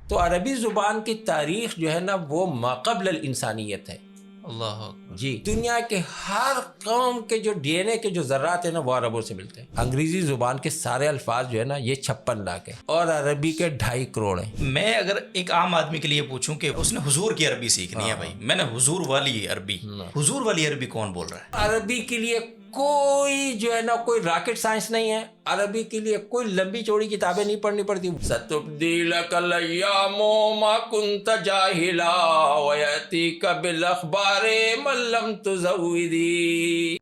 تو عربی زبان کی تاریخ جو ہے نا وہ ماقبل الانسانیت ہے. اللہ اکبر. جی دنیا کے ہر قوم کے جو ڈی این اے کے جو ذرات ہیں نا وہ عربوں سے ملتے ہیں. انگریزی زبان کے سارے الفاظ جو ہے نا یہ 56 لاکھ ہیں اور عربی کے 2.5 کروڑ ہیں. میں اگر ایک عام آدمی کے لیے پوچھوں کہ اس نے حضور کی عربی سیکھنی ہے، بھائی میں نے حضور والی عربی، حضور والی عربی کون بول رہا ہے؟ عربی کے لیے کوئی جو ہے نا کوئی راکٹ سائنس نہیں ہے. عربی کے لیے کوئی لمبی چوڑی کتابیں نہیں پڑھنی پڑتی. ستبدی لک الایام ما کنت جاہلا ویاتیک بالاخبار من لم تزودی.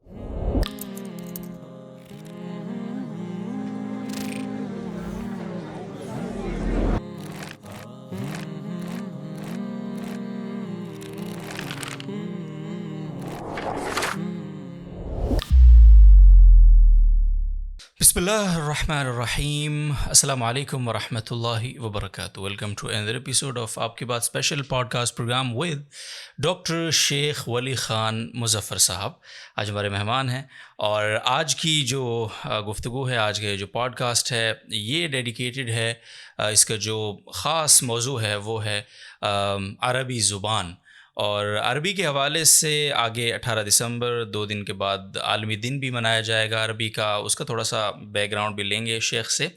بسم اللہ الرحمن الرحیم. السلام علیکم ورحمۃ اللہ وبرکاتہ. Welcome to another episode of Aap Ki Baat special podcast program with doctor Sheikh Wali Khan Muzaffar صاحب. آج ہمارے مہمان ہیں اور آج کی جو گفتگو ہے، آج کا جو پوڈ کاسٹ ہے، یہ ڈیڈیکیٹڈ ہے، اس کا جو خاص موضوع ہے وہ ہے عربی زبان. اور عربی کے حوالے سے آگے 18 دسمبر 2 دن کے بعد عالمی دن بھی منایا جائے گا عربی کا. اس کا تھوڑا سا بیک گراؤنڈ بھی لیں گے شیخ سے.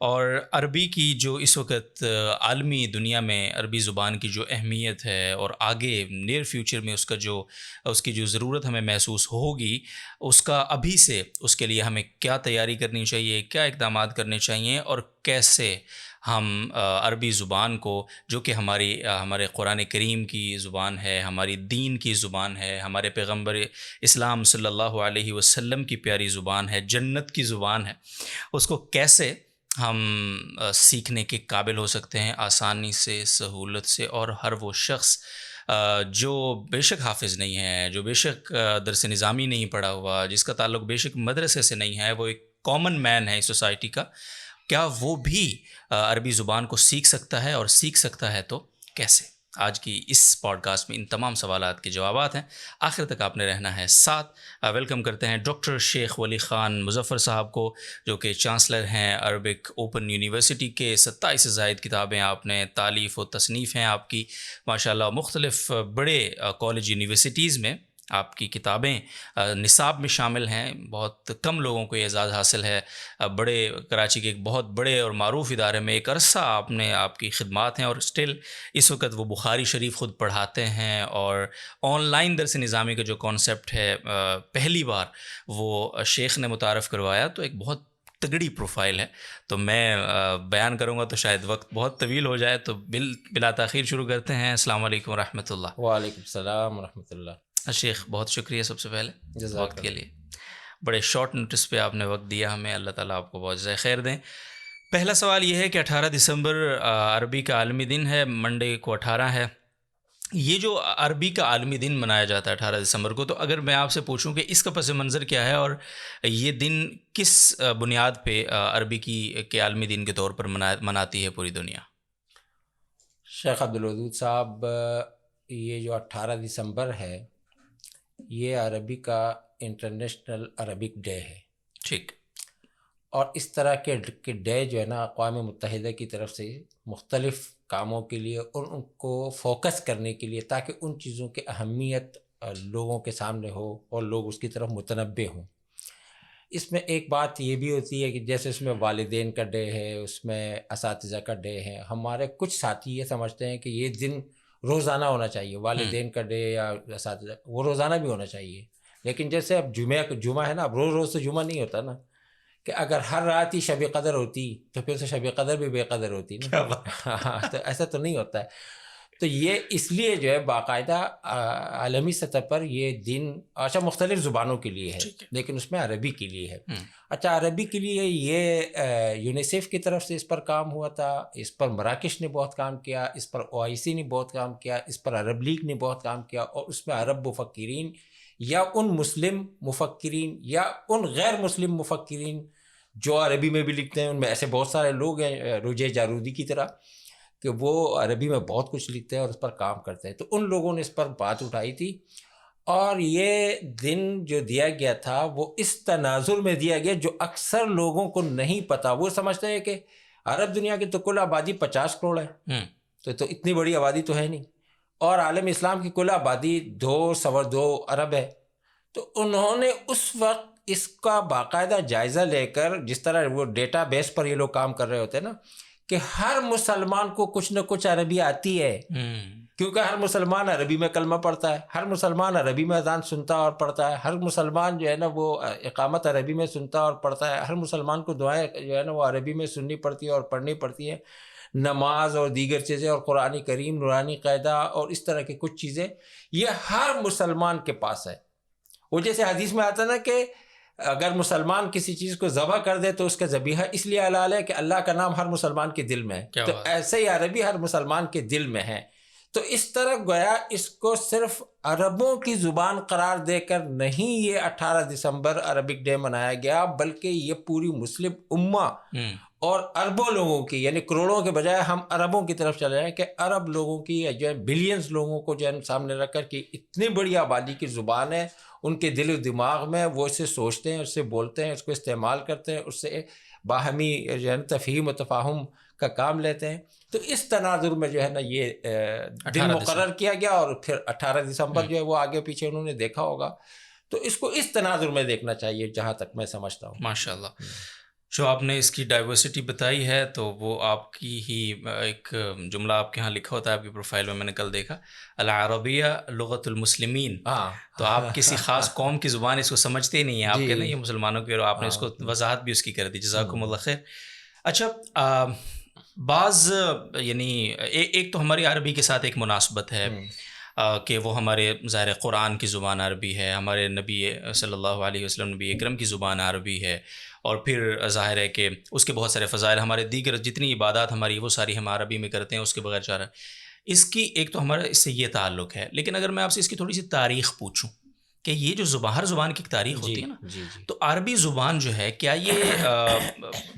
اور عربی کی جو اس وقت عالمی دنیا میں عربی زبان کی جو اہمیت ہے اور آگے نیئر فیوچر میں اس کی جو ضرورت ہمیں محسوس ہوگی، اس کا ابھی سے اس کے لیے ہمیں کیا تیاری کرنی چاہیے، کیا اقدامات کرنے چاہیے، اور کیسے ہم عربی زبان کو، جو کہ ہمارے قرآن کریم کی زبان ہے، ہماری دین کی زبان ہے، ہمارے پیغمبر اسلام صلی اللہ علیہ وسلم کی پیاری زبان ہے، جنت کی زبان ہے، اس کو کیسے ہم سیکھنے کے قابل ہو سکتے ہیں آسانی سے، سہولت سے. اور ہر وہ شخص جو بے شک حافظ نہیں ہے، جو بے شک درس نظامی نہیں پڑھا ہوا، جس کا تعلق بے شک مدرسے سے نہیں ہے، وہ ایک کامن مین ہے اس سوسائٹی کا، کیا وہ بھی عربی زبان کو سیکھ سکتا ہے، اور سیکھ سکتا ہے تو کیسے؟ آج کی اس پوڈ کاسٹ میں ان تمام سوالات کے جوابات ہیں. آخر تک آپ نے رہنا ہے ساتھ. ویلکم کرتے ہیں ڈاکٹر شیخ ولی خان مظفر صاحب کو، جو کہ چانسلر ہیں عربک اوپن یونیورسٹی کے. 27 سے زائد کتابیں آپ نے تالیف و تصنیف ہیں آپ کی ماشاءاللہ. مختلف بڑے کالج یونیورسٹیز میں آپ کی کتابیں نصاب میں شامل ہیں. بہت کم لوگوں کو یہ اعزاز حاصل ہے. بڑے کراچی کے ایک بہت بڑے اور معروف ادارے میں ایک عرصہ آپ کی خدمات ہیں، اور اسٹل اس وقت وہ بخاری شریف خود پڑھاتے ہیں. اور آن لائن درس نظامی کا جو کانسیپٹ ہے پہلی بار وہ شیخ نے متعارف کروایا، تو ایک بہت تگڑی پروفائل ہے. تو میں بیان کروں گا تو شاید وقت بہت طویل ہو جائے، تو بلا تاخیر شروع کرتے ہیں. السلام علیکم ورحمۃ اللہ. وعلیکم السلام ورحمۃ اللہ. شیخ بہت شکریہ سب سے پہلے وقت کے اللہ. لیے. بڑے شارٹ نوٹس پہ آپ نے وقت دیا ہمیں. اللہ تعالیٰ آپ کو بہت جزائے خیر دیں. پہلا سوال یہ ہے کہ 18 دسمبر عربی کا عالمی دن ہے، منڈے کو 18 ہے. یہ جو عربی کا عالمی دن منایا جاتا ہے 18 دسمبر کو، تو اگر میں آپ سے پوچھوں کہ اس کا پس منظر کیا ہے، اور یہ دن کس بنیاد پہ عربی کے عالمی دن کے طور پر مناتی ہے پوری دنیا؟ شیخ عبدالودود صاحب، یہ جو 18 دسمبر ہے یہ عربی کا انٹرنیشنل عربک ڈے ہے. ٹھیک. اور اس طرح کے ڈے جو ہے نا اقوام متحدہ کی طرف سے مختلف کاموں کے لیے اور ان کو فوکس کرنے کے لیے، تاکہ ان چیزوں کی اہمیت لوگوں کے سامنے ہو اور لوگ اس کی طرف متنبع ہوں. اس میں ایک بات یہ بھی ہوتی ہے کہ جیسے اس میں والدین کا ڈے ہے، اس میں اساتذہ کا ڈے ہے. ہمارے کچھ ساتھی یہ سمجھتے ہیں کہ یہ دن روزانہ ہونا چاہیے، والدین کا ڈے یا اساتذہ، وہ روزانہ بھی ہونا چاہیے. لیکن جیسے اب جمعہ ہے نا، اب روز تو جمعہ نہیں ہوتا نا، کہ اگر ہر رات ہی شب قدر ہوتی تو پھر تو شب قدر بھی بے قدر ہوتی نا. تو ایسا تو نہیں ہوتا ہے. تو یہ اس لیے جو ہے باقاعدہ عالمی سطح پر یہ دن اچھا مختلف زبانوں کے لیے ہے، لیکن اس میں عربی کے لیے ہے. اچھا عربی کے لیے یہ یونیسیف کی طرف سے اس پر کام ہوا تھا، اس پر مراکش نے بہت کام کیا، اس پر OIC نے بہت کام کیا، اس پر عرب لیگ نے بہت کام کیا، اور اس میں عرب مفکرین یا ان مسلم مفکرین یا ان غیر مسلم مفکرین جو عربی میں بھی لکھتے ہیں، ان میں ایسے بہت سارے لوگ ہیں رجے جارودی کی طرح کہ وہ عربی میں بہت کچھ لکھتے ہیں اور اس پر کام کرتے ہیں. تو ان لوگوں نے اس پر بات اٹھائی تھی، اور یہ دن جو دیا گیا تھا وہ اس تناظر میں دیا گیا جو اکثر لوگوں کو نہیں پتا. وہ سمجھتے ہیں کہ عرب دنیا کی تو کل آبادی 50 کروڑ ہے، تو اتنی بڑی آبادی تو ہے نہیں، اور عالم اسلام کی کل آبادی 2.2 ارب ہے. تو انہوں نے اس وقت اس کا باقاعدہ جائزہ لے کر، جس طرح وہ ڈیٹا بیس پر یہ لوگ کام کر رہے ہوتے ہیں نا، کہ ہر مسلمان کو کچھ نہ کچھ عربی آتی ہے، کیونکہ ہر مسلمان عربی میں کلمہ پڑھتا ہے، ہر مسلمان عربی میں اذان سنتا اور پڑھتا ہے، ہر مسلمان جو ہے نا وہ اقامت عربی میں سنتا اور پڑھتا ہے، ہر مسلمان کو دعائیں جو ہے نا وہ عربی میں سننی پڑتی ہے اور پڑھنی پڑتی ہے، نماز اور دیگر چیزیں اور قرآن کریم، نورانی قاعدہ اور اس طرح کی کچھ چیزیں یہ ہر مسلمان کے پاس ہے. وہ جیسے حدیث میں آتا نا کہ اگر مسلمان کسی چیز کو ذبح کر دے تو اس کا ذبیحہ اس لیے حلال ہے کہ اللہ کا نام ہر مسلمان کے دل میں ہے، تو ایسے ہی عربی ہر مسلمان کے دل میں ہے. تو اس طرح گویا اس کو صرف عربوں کی زبان قرار دے کر نہیں یہ 18 دسمبر عربک ڈے منایا گیا، بلکہ یہ پوری مسلم امہ اور اربوں لوگوں کی، یعنی کروڑوں کے بجائے ہم عربوں کی طرف چلے ہیں کہ عرب لوگوں کی جو ہے بلینز لوگوں کو جو ہے سامنے رکھ کر کہ اتنی بڑی آبادی کی زبان ہے ان کے دل و دماغ میں، وہ اسے سوچتے ہیں، اس سے بولتے ہیں، اس کو استعمال کرتے ہیں، اس سے باہمی جو ہے تفہیم و تفاہم کا کام لیتے ہیں. تو اس تناظر میں جو ہے نا یہ دن مقرر کیا گیا، اور پھر 18 دسمبر جو ہے وہ آگے پیچھے انہوں نے دیکھا ہوگا. تو اس کو اس تناظر میں دیکھنا چاہیے جہاں تک میں سمجھتا ہوں. ماشاء اللہ. جو آپ نے اس کی ڈائیورسٹی بتائی ہے تو وہ آپ کی ہی ایک جملہ آپ کے ہاں لکھا ہوتا ہے آپ کی پروفائل میں نے کل دیکھا، العربیہ لغت المسلمین. تو آپ کسی خاص قوم کی زبان اس کو سمجھتے ہی نہیں ہیں، آپ کہتے ہیں یہ مسلمانوں کی، اور آپ نے اس کو وضاحت بھی اس کی کر دی. جزاکم اللہ خیر. اچھا، بعض یعنی ایک تو ہماری عربی کے ساتھ ایک مناسبت ہے کہ وہ ہمارے ظاہر قرآن کی زبان عربی ہے، ہمارے نبی صلی اللہ علیہ وسلم نبی اکرم کی زبان عربی ہے، اور پھر ظاہر ہے کہ اس کے بہت سارے فضائل، ہمارے دیگر جتنی عبادات ہماری وہ ساری ہم عربی میں کرتے ہیں، اس کے بغیر چارہ. اس کی ایک تو ہمارا اس سے یہ تعلق ہے. لیکن اگر میں آپ سے اس کی تھوڑی سی تاریخ پوچھوں کہ یہ جو ہر زبان کی ایک تاریخ ہوتی ہے نا، تو عربی زبان جو ہے کیا یہ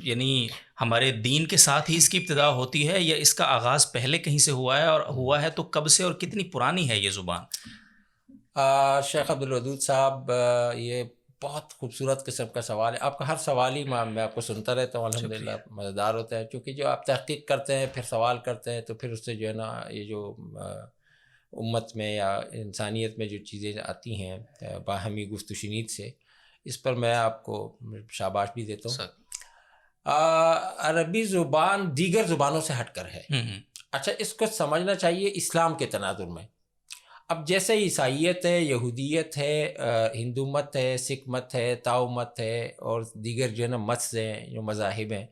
یعنی ہمارے دین کے ساتھ ہی اس کی ابتدا ہوتی ہے، یا اس کا آغاز پہلے کہیں سے ہوا ہے، اور ہوا ہے تو کب سے، اور کتنی پرانی ہے یہ زبان؟ شیخ عبدالودود صاحب، یہ بہت خوبصورت قسم کا سوال ہے. آپ کا ہر سوال ہی میں آپ کو سنتا رہتا ہوں، الحمدللہ مزیدار ہوتا ہے، کیونکہ جو آپ تحقیق کرتے ہیں پھر سوال کرتے ہیں تو پھر اس سے جو ہے نا یہ جو امت میں یا انسانیت میں جو چیزیں آتی ہیں باہمی گفت و شنید سے، اس پر میں آپ کو شاباش بھی دیتا ہوں. عربی زبان دیگر زبانوں سے ہٹ کر ہے. اچھا، اس کو سمجھنا چاہیے اسلام کے تناظر میں. اب جیسے عیسائیت ہے، یہودیت ہے، ہندو مت ہے، سکھ مت ہے، تاؤ مت ہے، اور دیگر جو ہے نا متس ہیں، جو مذاہب ہیں،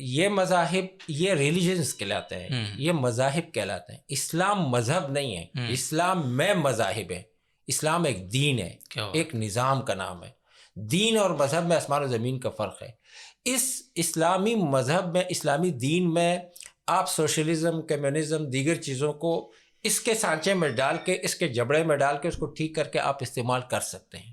یہ مذاہب یہ ریلیجنز کہلاتے ہیں، یہ مذاہب کہلاتے ہیں. اسلام مذہب نہیں ہے، اسلام میں مذاہب ہے. اسلام ایک دین ہے، ایک نظام کا نام ہے. دین اور مذہب میں آسمان و زمین کا فرق ہے. اس اسلامی مذہب میں، اسلامی دین میں آپ سوشلزم، کمیونزم، دیگر چیزوں کو اس کے سانچے میں ڈال کے، اس کے جبڑے میں ڈال کے اس کو ٹھیک کر کے آپ استعمال کر سکتے ہیں.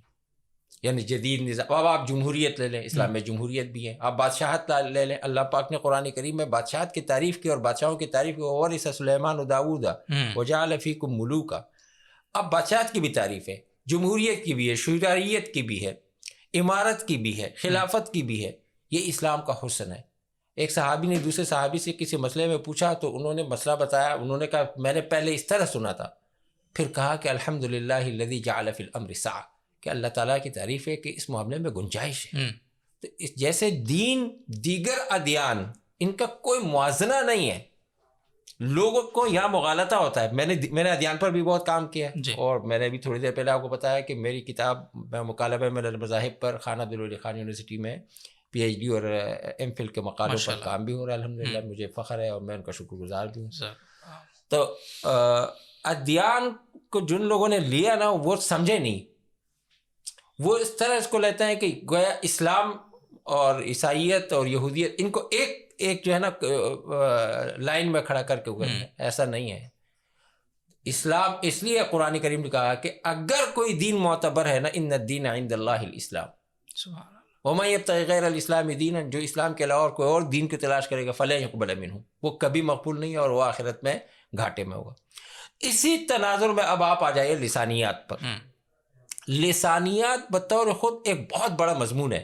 یعنی جدید نظام. اب آپ جمہوریت لے لیں، اسلام میں جمہوریت بھی ہے. آپ بادشاہت لے لیں، اللہ پاک نے قرآن کریم میں بادشاہت کی تعریف کی اور بادشاہوں کی تعریف کی. وَوَرِثَ سُلَيْمَانُ دَاوُودَ وَجَعَلَ فِيكُم مُلُوكًا. اب بادشاہت کی بھی تعریف ہے، جمہوریت کی بھی ہے، شجاعیت کی بھی ہے، امارت کی بھی ہے، خلافت کی بھی ہے. یہ اسلام کا حسن ہے. ایک صحابی نے دوسرے صحابی سے کسی مسئلے میں پوچھا تو انہوں نے مسئلہ بتایا. انہوں نے کہا میں نے پہلے اس طرح سنا تھا، پھر کہا کہ الحمدللہ الذی جعل فی الامر سعہ، کہ اللہ تعالیٰ کی تعریف ہے کہ اس معاملے میں گنجائش ہے. تو جیسے دین دیگر ادیان، ان کا کوئی موازنہ نہیں ہے. لوگوں کو یہاں مغالطہ ہوتا ہے. میں نے ادیان پر بھی بہت کام کیا ہے، اور میں نے بھی تھوڑی دیر پہلے آپ کو بتایا کہ میری کتاب مکالمہ میں مذاہب پر خان عبدالولی خان یونیورسٹی میں پی ایچ ڈی اور ایم فل کے مقالوں پر کام بھی ہو رہا ہے. الحمدللہ مجھے فخر ہے اور میں ان کا شکر گزار بھی ہوں. تو ادیان کو جن لوگوں نے لیا نا وہ سمجھے نہیں، وہ اس طرح اس کو لیتے ہیں کہ گویا اسلام اور عیسائیت اور یہودیت ان کو ایک جو ہے نا لائن میں کھڑا کر کے ہوئے. ایسا نہیں ہے. اسلام اس لیے قرآن کریم نے کہا کہ اگر کوئی دین معتبر ہے نا، ان الدین عند اللہ الاسلام، وَمَن يَبْتَغِ غَيْرَ الْإِسْلَامِ دِينًا، جو اسلام کے علاوہ اور کوئی اور دین کی تلاش کرے گا فَلَن يُقْبَلَ مِنْهُ، وہ کبھی مقبول نہیں ہے اور وہ آخرت میں گھاٹے میں ہوگا. اسی تناظر میں اب آپ آ جائیے لسانیات پر. لسانیات بطور خود ایک بہت بڑا مضمون ہے.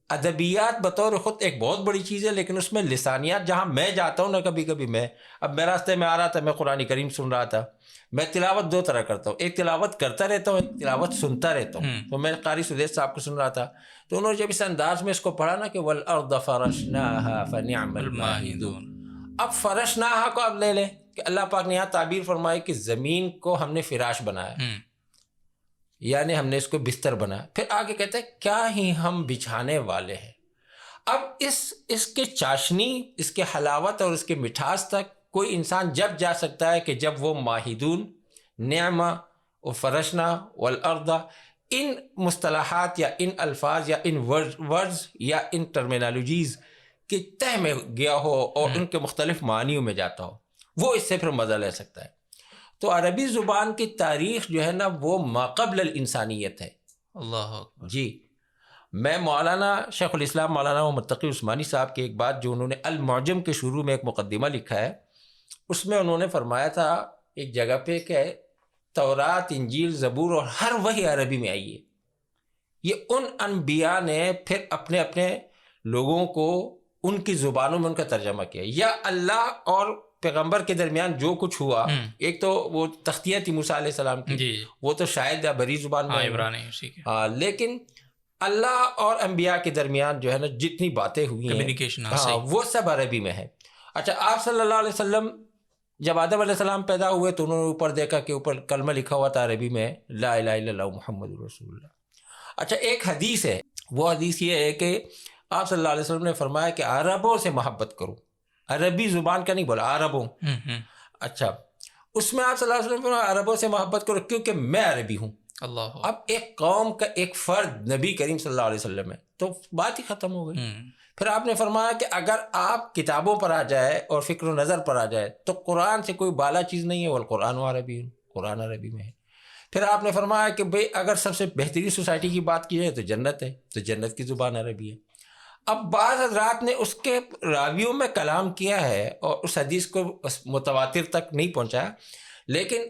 ادبیات بطور خود ایک بہت بڑی چیز ہے، لیکن اس میں لسانیات جہاں میں جاتا ہوں نا، کبھی کبھی اب میں راستے میں آ رہا تھا، میں قرآن کریم سن رہا تھا. میں تلاوت دو طرح کرتا ہوں، ایک تلاوت کرتا رہتا ہوں، ایک تلاوت سنتا رہتا ہوں. تو میں قاری سدیس صاحب کو سن رہا تھا، تو انہوں نے جب اس انداز میں اس کو پڑھا نا کہ وَالْأَرْضَ فَرَشْنَاهَا فَنِعْمَ الْمَاهِدُونَ. اب فرشناہا کو اب لے لیں کہ اللہ پاک نے یہاں تعبیر فرمائی کہ زمین کو ہم نے فراش بنایا، یعنی ہم نے اس کو بستر بنایا. پھر آگے کہتے ہیں کیا ہی ہم بچھانے والے ہیں. اب اس کے چاشنی، اس کے حلاوت اور اس کے مٹھاس تک کوئی انسان جب جا سکتا ہے کہ جب وہ ماہدون، نعمہ و فرشنا والارض، ان مصطلحات یا ان الفاظ یا ان ورڈز یا ان ٹرمینالوجیز کے تہ میں گیا ہو اور ان کے مختلف معنیوں میں جاتا ہو، وہ اس سے پھر مزہ لے سکتا ہے. تو عربی زبان کی تاریخ جو ہے نا وہ ماقبل الانسانیت ہے. اللہ اکبر. جی، میں مولانا شیخ الاسلام مولانا محمد تقی عثمانی صاحب کی ایک بات جو انہوں نے المعجم کے شروع میں ایک مقدمہ لکھا ہے، اس میں انہوں نے فرمایا تھا ایک جگہ پہ کہ تورات، انجیل، زبور اور ہر وحی عربی میں آئی ہے. یہ ان انبیاء نے پھر اپنے اپنے لوگوں کو ان کی زبانوں میں ان کا ترجمہ کیا، یا اللہ اور پیغمبر کے درمیان جو کچھ ہوا. ایک تو وہ تختیہ تھی موسیٰ علیہ السلام کی، وہ تو شاید بری زبان میں، لیکن اللہ اور انبیاء کے درمیان جو ہے نا جتنی باتیں ہوئی ہیں وہ سب عربی میں ہے. اچھا، آپ صلی اللہ علیہ وسلم جب آدم علیہ السلام پیدا ہوئے تو انہوں نے اوپر دیکھا کہ اوپر کلمہ لکھا ہوا تھا عربی میں، لا الہ الا اللہ محمد رسول اللہ. اچھا، ایک حدیث ہے، وہ حدیث یہ ہے کہ آپ صلی اللہ علیہ وسلم نے فرمایا کہ عربوں سے محبت کرو. عربی زبان کا نہیں بولا، عربوں. اچھا، اس میں آپ صلی اللہ علیہ وسلم نے فرمایا عربوں سے محبت کرو کیونکہ میں عربی ہوں. اللہ. اب ایک قوم کا ایک فرد نبی کریم صلی اللہ علیہ وسلم ہے تو بات ہی ختم ہو گئی. پھر آپ نے فرمایا کہ اگر آپ کتابوں پر آ جائے اور فکر و نظر پر آ جائے تو قرآن سے کوئی بالا چیز نہیں ہے، والقرآن عربی، قرآن عربی میں ہے. پھر آپ نے فرمایا کہ بھئی اگر سب سے بہترین سوسائٹی کی بات کی جائے تو جنت ہے، تو جنت کی زبان عربی ہے. اب بعض حضرات نے اس کے راویوں میں کلام کیا ہے اور اس حدیث کو متواتر تک نہیں پہنچایا، لیکن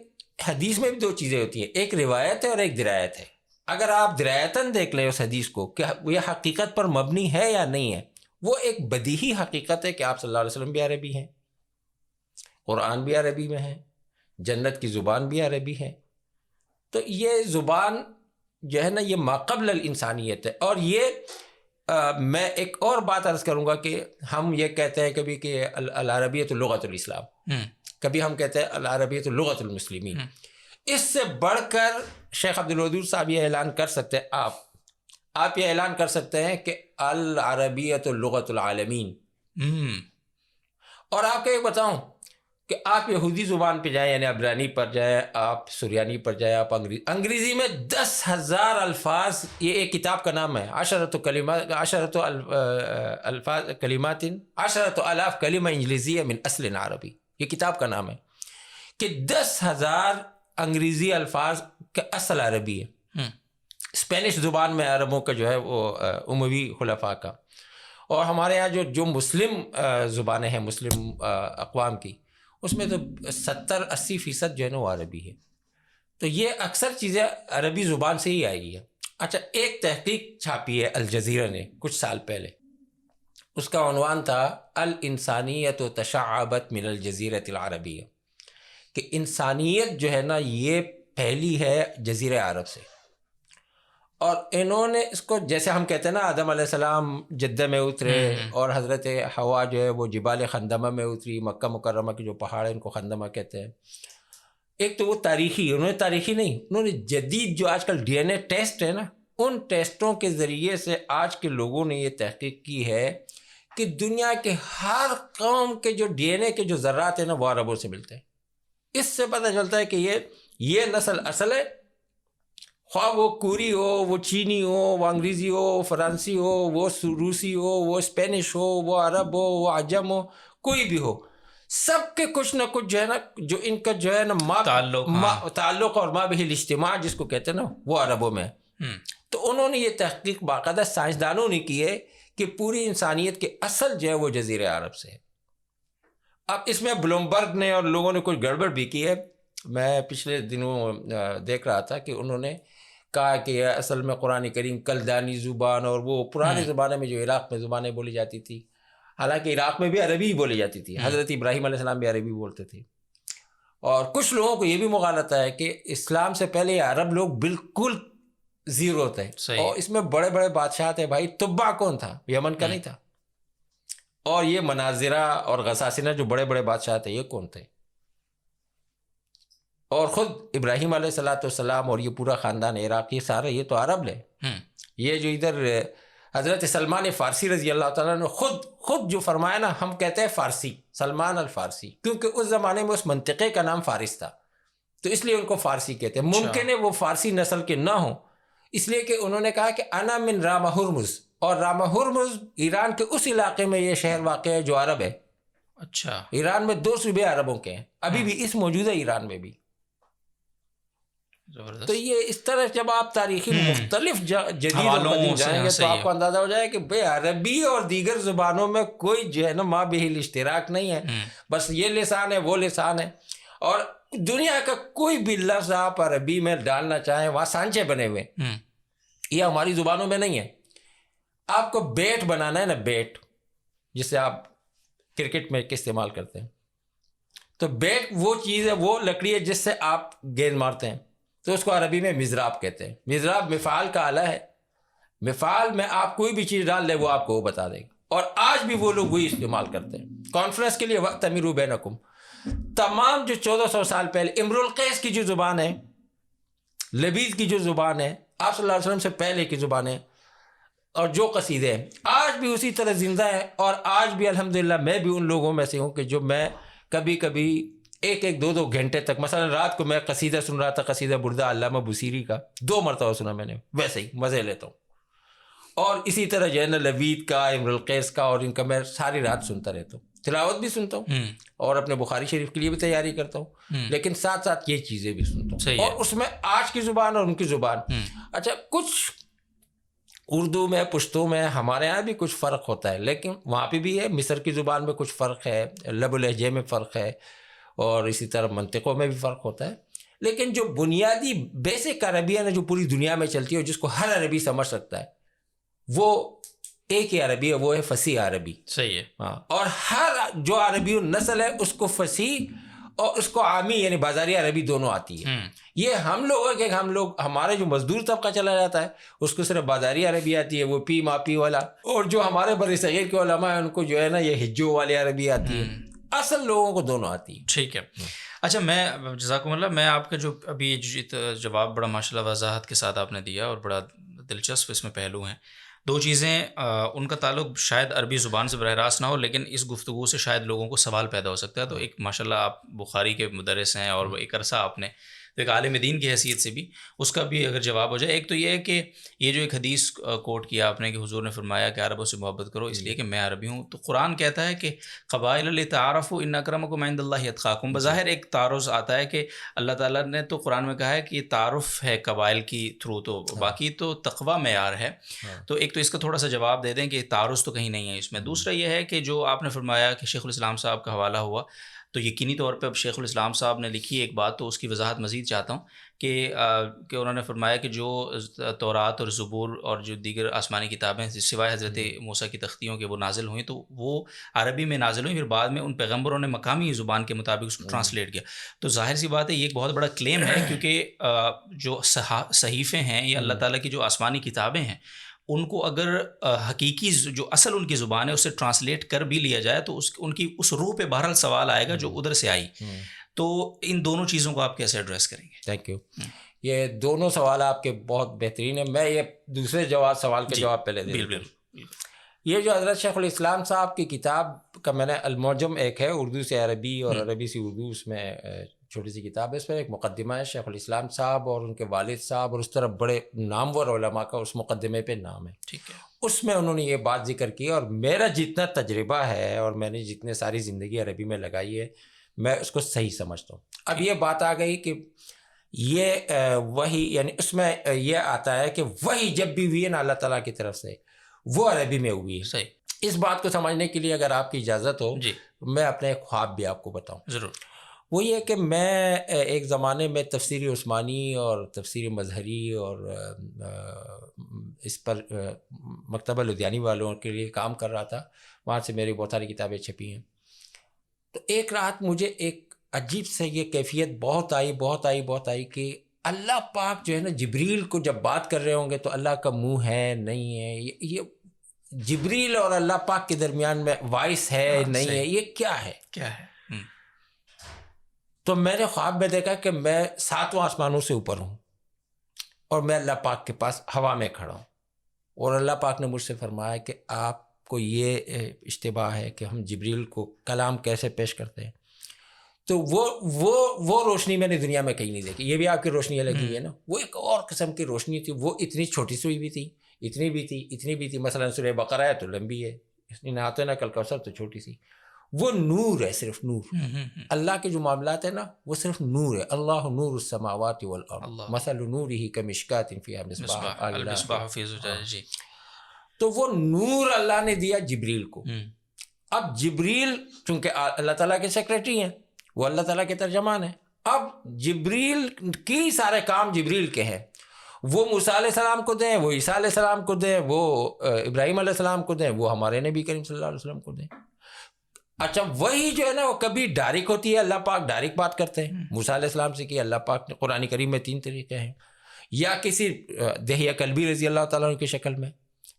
حدیث میں بھی دو چیزیں ہوتی ہیں، ایک روایت ہے اور ایک درایت ہے. اگر آپ درایتاً دیکھ لیں اس حدیث کو کہ یہ حقیقت پر مبنی ہے یا نہیں ہے، وہ ایک بدیہی حقیقت ہے کہ آپ صلی اللہ علیہ وسلم بھی عربی ہیں، قرآن بھی عربی میں ہے، جنت کی زبان بھی عربی ہے. تو یہ زبان جو ہے نا یہ ماقبل الانسانیت ہے. اور یہ میں ایک اور بات عرض کروں گا کہ ہم یہ کہتے ہیں کبھی کہ العربیۃ لغۃ الاسلام، کبھی ہم کہتے ہیں العربیۃ لغۃ المسلمین. اس سے بڑھ کر شیخ عبدالودود صاحب یہ اعلان کر سکتے ہیں، آپ یہ اعلان کر سکتے ہیں کہ العربیۃ لغۃ العالمین. اور آپ کو ایک بتاؤں کہ آپ یہودی زبان پہ جائیں، یعنی عبرانی پر جائیں، آپ سریانی پر جائیں، آپ انگریزی میں 10,000 الفاظ، یہ ایک کتاب کا نام ہے، 10 کلمات 10 آلاف کلمہ انجلیزیہ من اصل عربی، یہ کتاب کا نام ہے کہ 10,000 انگریزی الفاظ کا اصل عربی ہے. اسپینش زبان میں عربوں کا جو ہے وہ اموی خلفاء کا، اور ہمارے یہاں جو مسلم زبانیں ہیں مسلم اقوام کی، اس میں تو 70-80% جو ہے نا وہ عربی ہے. تو یہ اکثر چیزیں عربی زبان سے ہی آئی ہے. اچھا، ایک تحقیق چھاپی ہے الجزیرہ نے کچھ سال پہلے، اس کا عنوان تھا الانسانیت تشعبت من الجزیرۃ العربیہ، کہ انسانیت جو ہے نا یہ پھیلی ہے جزیرہ عرب سے. اور انہوں نے اس کو جیسے ہم کہتے ہیں نا آدم علیہ السلام جدہ میں اترے اور حضرت حوا جو ہے وہ جبال خندمہ میں اتری، مکہ مکرمہ کے جو پہاڑ ہیں ان کو خندمہ کہتے ہیں. ایک تو وہ تاریخی، انہوں نے تاریخی نہیں، انہوں نے جدید جو آج کل DNA ٹیسٹ ہے نا، ان ٹیسٹوں کے ذریعے سے آج کے لوگوں نے یہ تحقیق کی ہے کہ دنیا کے ہر قوم کے جو DNA کے جو ذرات ہیں نا وہ عربوں سے ملتے ہیں. اس سے پتہ چلتا ہے کہ یہ نسل اصل ہے، خواہ وہ کوری ہو، وہ چینی ہو، وہ انگریزی ہو، وہ فرانسی ہو، وہ روسی ہو، وہ اسپینش ہو، وہ عرب ہو، وہ عجم ہو، کوئی بھی ہو، سب کے کچھ نہ کچھ جو ہے نا جو ان کا جو ہے نا تعلق اور ما بہ الاجتماع جس کو کہتے ہیں نا وہ عربوں میں. تو انہوں نے یہ تحقیق باقاعدہ سائنسدانوں نے کی ہے کہ پوری انسانیت کے اصل جو ہے وہ جزیرہ عرب سے ہے. اب اس میں بلومبرگ نے اور لوگوں نے کوئی گڑبڑ بھی کی ہے. میں پچھلے دنوں دیکھ رہا تھا کہ انہوں نے کہا کہ اصل میں قرآن کریم کلدانی زبان اور وہ پرانے زمانے میں جو عراق میں زبانیں بولی جاتی تھی، حالانکہ عراق میں بھی عربی ہی بولی جاتی تھی، حضرت ابراہیم علیہ السلام بھی عربی بولتے تھے. اور کچھ لوگوں کو یہ بھی مغالطہ ہے کہ اسلام سے پہلے عرب لوگ بالکل زیرو تھے، اور اس میں بڑے بڑے بادشاہ تھے. بھائی طبع کون تھا؟ یمن کا نہیں تھا. اور یہ مناظرہ اور غساسنہ جو بڑے بڑے بادشاہ تھے یہ کون تھے؟ اور خود ابراہیم علیہ السلام اور یہ پورا خاندان عراق، یہ سارے یہ تو عرب لے. یہ جو ادھر حضرت سلمان فارسی رضی اللہ تعالیٰ نے خود جو فرمایا نا، ہم کہتے ہیں فارسی، سلمان الفارسی، کیونکہ اس زمانے میں اس منطقے کا نام فارس تھا، تو اس لیے ان کو فارسی کہتے ہیں. ممکن ہے وہ فارسی نسل کے نہ ہوں، اس لیے کہ انہوں نے کہا کہ انا من رامہ ہرمز، اور رامہ ہرمز ایران کے اس علاقے میں یہ شہر واقع ہے جو عرب ہے. اچھا، ایران میں 2 صوبے عربوں کے ہیں ابھی بھی، اس موجودہ ایران میں بھی. تو یہ اس طرح جب آپ تاریخی مختلف جدید قدیم جائیں گے تو آپ کو اندازہ ہو جائے کہ بے عربی اور دیگر زبانوں میں کوئی جو ہے نا ما بہل اشتراک نہیں ہے، بس یہ لسان ہے وہ لسان ہے. اور دنیا کا کوئی بھی لفظ آپ عربی میں ڈالنا چاہیں وہاں سانچے بنے ہوئے، یہ ہماری زبانوں میں نہیں ہے. آپ کو بیٹ بنانا ہے نا، بیٹ جسے آپ کرکٹ میں استعمال کرتے ہیں، تو بیٹ وہ چیز ہے، وہ لکڑی ہے جس سے آپ گیند مارتے ہیں، تو اس کو عربی میں مضراب کہتے ہیں. مضراب مفعال کا آلہ ہے، مفعال میں آپ کوئی بھی چیز ڈال دیں وہ آپ کو وہ بتا دے گا. اور آج بھی وہ لوگ وہی استعمال کرتے ہیں. کانفرنس کے لیے وَأْتَمِرُوا بَيْنَكُمْ، تمام جو 1400 سال پہلے امرؤ القیس کی جو زبان ہے، لبید کی جو زبان ہے، آپ صلی اللہ علیہ وسلم سے پہلے کی زبان ہے، اور جو قصیدے ہیں آج بھی اسی طرح زندہ ہیں. اور آج بھی الحمدللہ میں بھی ان لوگوں میں سے ہوں کہ جو میں کبھی کبھی 1-2 گھنٹے تک، مثلا رات کو میں قصیدہ سن رہا تھا، قصیدہ بردہ علامہ بصیری کا 2 مرتبہ سنا میں نے، ویسے ہی مزے لیتا ہوں. اور اسی طرح جو ہے نا لبید کا، امرؤ القیس کا، اور ان کا میں ساری رات سنتا رہتا ہوں، تلاوت بھی سنتا ہوں اور اپنے بخاری شریف کے لیے بھی تیاری کرتا ہوں، لیکن ساتھ ساتھ یہ چیزیں بھی سنتا ہوں. اور اس میں آج کی زبان اور ان کی زبان، اچھا کچھ اردو میں، پشتو میں ہمارے یہاں بھی کچھ فرق ہوتا ہے، لیکن وہاں پہ بھی ہے. مصر کی زبان میں کچھ فرق ہے، لب و لہجے میں فرق ہے، اور اسی طرح منطقوں میں بھی فرق ہوتا ہے. لیکن جو بنیادی بیسک عربی ہے نا، جو پوری دنیا میں چلتی ہے، جس کو ہر عربی سمجھ سکتا ہے، وہ ایک ہی عربی ہے، وہ ہے فصیح عربی. صحیح ہے. ہاں، اور ہر جو عربی نسل ہے اس کو فصیح اور اس کو عامی یعنی بازاری عربی دونوں آتی ہے. یہ ہم لوگ ہمارے جو مزدور طبقہ چلا جاتا ہے اس کو صرف بازاری عربی آتی ہے، وہ پی ماپی والا. اور جو ہمارے بر صغیر کے علماء ہیں ان کو جو ہے نا یہ ہجو والی عربی آتی ہے. اصل لوگوں کو دونوں آتی ہے. ٹھیک ہے. اچھا، میں جزاکم اللہ، میں آپ کا جو ابھی جواب بڑا ماشاء اللہ وضاحت کے ساتھ آپ نے دیا، اور بڑا دلچسپ اس میں پہلو ہیں. 2 چیزیں، ان کا تعلق شاید عربی زبان سے براہ راست نہ ہو، لیکن اس گفتگو سے شاید لوگوں کو سوال پیدا ہو سکتا ہے. تو ایک ماشاء اللہ آپ بخاری کے مدرس ہیں، اور ایک عرصہ آپ نے ایک عالم دین کی حیثیت سے بھی اس کا بھی اگر جواب ہو جائے. ایک تو یہ ہے کہ یہ جو ایک حدیث کوٹ کیا آپ نے کہ حضور نے فرمایا کہ عربوں سے محبت کرو اس لیے کہ میں عربی ہوں، تو قرآن کہتا ہے کہ قبائل لتعارفوا ان اکرمکم عند اللہ اتقاکم. بظاہر ایک تعارض آتا ہے کہ اللہ تعالیٰ نے تو قرآن میں کہا ہے کہ یہ تعارف ہے قبائل کی تھرو، تو باقی تو تقویٰ معیار ہے. تو ایک تو اس کا تھوڑا سا جواب دے دیں کہ تعارض تو کہیں نہیں ہے اس میں. دوسرا یہ ہے کہ جو آپ نے فرمایا کہ شیخ الاسلام صاحب کا حوالہ ہوا، تو یقینی طور پہ اب شیخ الاسلام صاحب نے لکھی ایک بات، تو اس کی وضاحت مزید چاہتا ہوں کہ انہوں نے فرمایا کہ جو تورات اور زبور اور جو دیگر آسمانی کتابیں سوائے حضرت موسیٰ کی تختیوں کے وہ نازل ہوئیں، تو وہ عربی میں نازل ہوئیں. پھر بعد میں ان پیغمبروں نے مقامی زبان کے مطابق اس کو ٹرانسلیٹ کیا. تو ظاہر سی بات ہے یہ ایک بہت بڑا کلیم ہے، کیونکہ جو صحیفے ہیں یا اللہ تعالیٰ کی جو آسمانی کتابیں ہیں، ان کو اگر حقیقی جو اصل ان کی زبان ہے اسے ٹرانسلیٹ کر بھی لیا جائے تو ان کی اس روح پہ بہرحال سوال آئے گا جو ادھر سے آئی. تو ان دونوں چیزوں کو آپ کیسے ایڈریس کریں گے؟ Thank you. یہ دونوں سوال آپ کے بہت بہترین ہیں. میں یہ دوسرے سوال کا جواب پہلے دے دوں. یہ جو حضرت شیخ الاسلام صاحب کی کتاب کا میں نے المعجم ایک ہے اردو سے عربی اور عربی سے اردو، اس میں چھوٹی سی کتاب ہے، اس میں ایک مقدمہ ہے شیخ الاسلام صاحب اور ان کے والد صاحب اور اس طرح بڑے نامور علماء کا اس مقدمے پہ نام ہے. ٹھیک ہے. اس میں انہوں نے یہ بات ذکر کی، اور میرا جتنا تجربہ ہے اور میں نے جتنے ساری زندگی عربی میں لگائی ہے میں اس کو صحیح سمجھتا ہوں. اب یہ بات آ گئی کہ یہ وحی، یعنی اس میں یہ آتا ہے کہ وحی جب بھی ہوئی ہے نا اللہ تعالیٰ کی طرف سے وہ عربی میں ہوئی ہے. صحیح. اس بات کو سمجھنے کے لیے اگر آپ کی اجازت ہو جی، میں اپنے ایک خواب بھی آپ کو بتاؤں. ضرور. وہ یہ کہ میں ایک زمانے میں تفسیر عثمانی اور تفسیر مظہری اور اس پر مکتبہ لدھیانی والوں کے لیے کام کر رہا تھا. وہاں سے میری بہت ساری کتابیں چھپی ہیں. تو ایک رات مجھے ایک عجیب سے یہ کیفیت بہت آئی کہ اللہ پاک جو ہے نا جبریل کو جب بات کر رہے ہوں گے تو اللہ کا منہ ہے نہیں ہے, یہ جبریل اور اللہ پاک کے درمیان میں وائس ہے نہیں ہے, یہ کیا ہے. تو میں نے خواب میں دیکھا کہ میں 7 آسمانوں سے اوپر ہوں اور میں اللہ پاک کے پاس ہوا میں کھڑا ہوں, اور اللہ پاک نے مجھ سے فرمایا کہ آپ کو یہ اشتباہ ہے کہ ہم جبریل کو کلام کیسے پیش کرتے ہیں. تو وہ روشنی میں نے دنیا میں کہیں نہیں دیکھی. یہ بھی آپ کی روشنی الگ ہی ہے نا, وہ ایک اور قسم کی روشنی تھی. وہ اتنی چھوٹی سی بھی تھی, اتنی بھی تھی. مثلا سورہ بقرہ ہے تو لمبی ہے, اس نے نہاتے نا کل کوثر تو چھوٹی سی. وہ نور ہے, صرف نور. اللہ کے جو معاملات ہیں نا وہ صرف نور ہے. اللہ نور السماوات والارض مثل نورہ کمشکاۃ فیہا مصباح. تو وہ نور اللہ نے دیا جبریل کو. اب جبریل چونکہ اللہ تعالیٰ کے سیکریٹری ہیں, وہ اللہ تعالیٰ کے ترجمان ہیں. اب جبریل کی سارے کام جبریل کے ہیں. وہ موسیٰ علیہ السلام کو دیں, وہ عیسیٰ علیہ السلام کو دیں, وہ ابراہیم علیہ السلام کو دیں, وہ ہمارے نبی کریم صلی اللہ علیہ وسلم کو دیں. اچھا وہی جو ہے نا وہ کبھی ڈائریکٹ ہوتی ہے, اللہ پاک ڈائریکٹ بات کرتے ہیں. موسیٰ علیہ السلام سے کی اللہ پاک نے قرآن کریم میں 3 طریقے ہیں, یا کسی دحیہ کلبی رضی اللہ تعالیٰ عنہ کی شکل میں,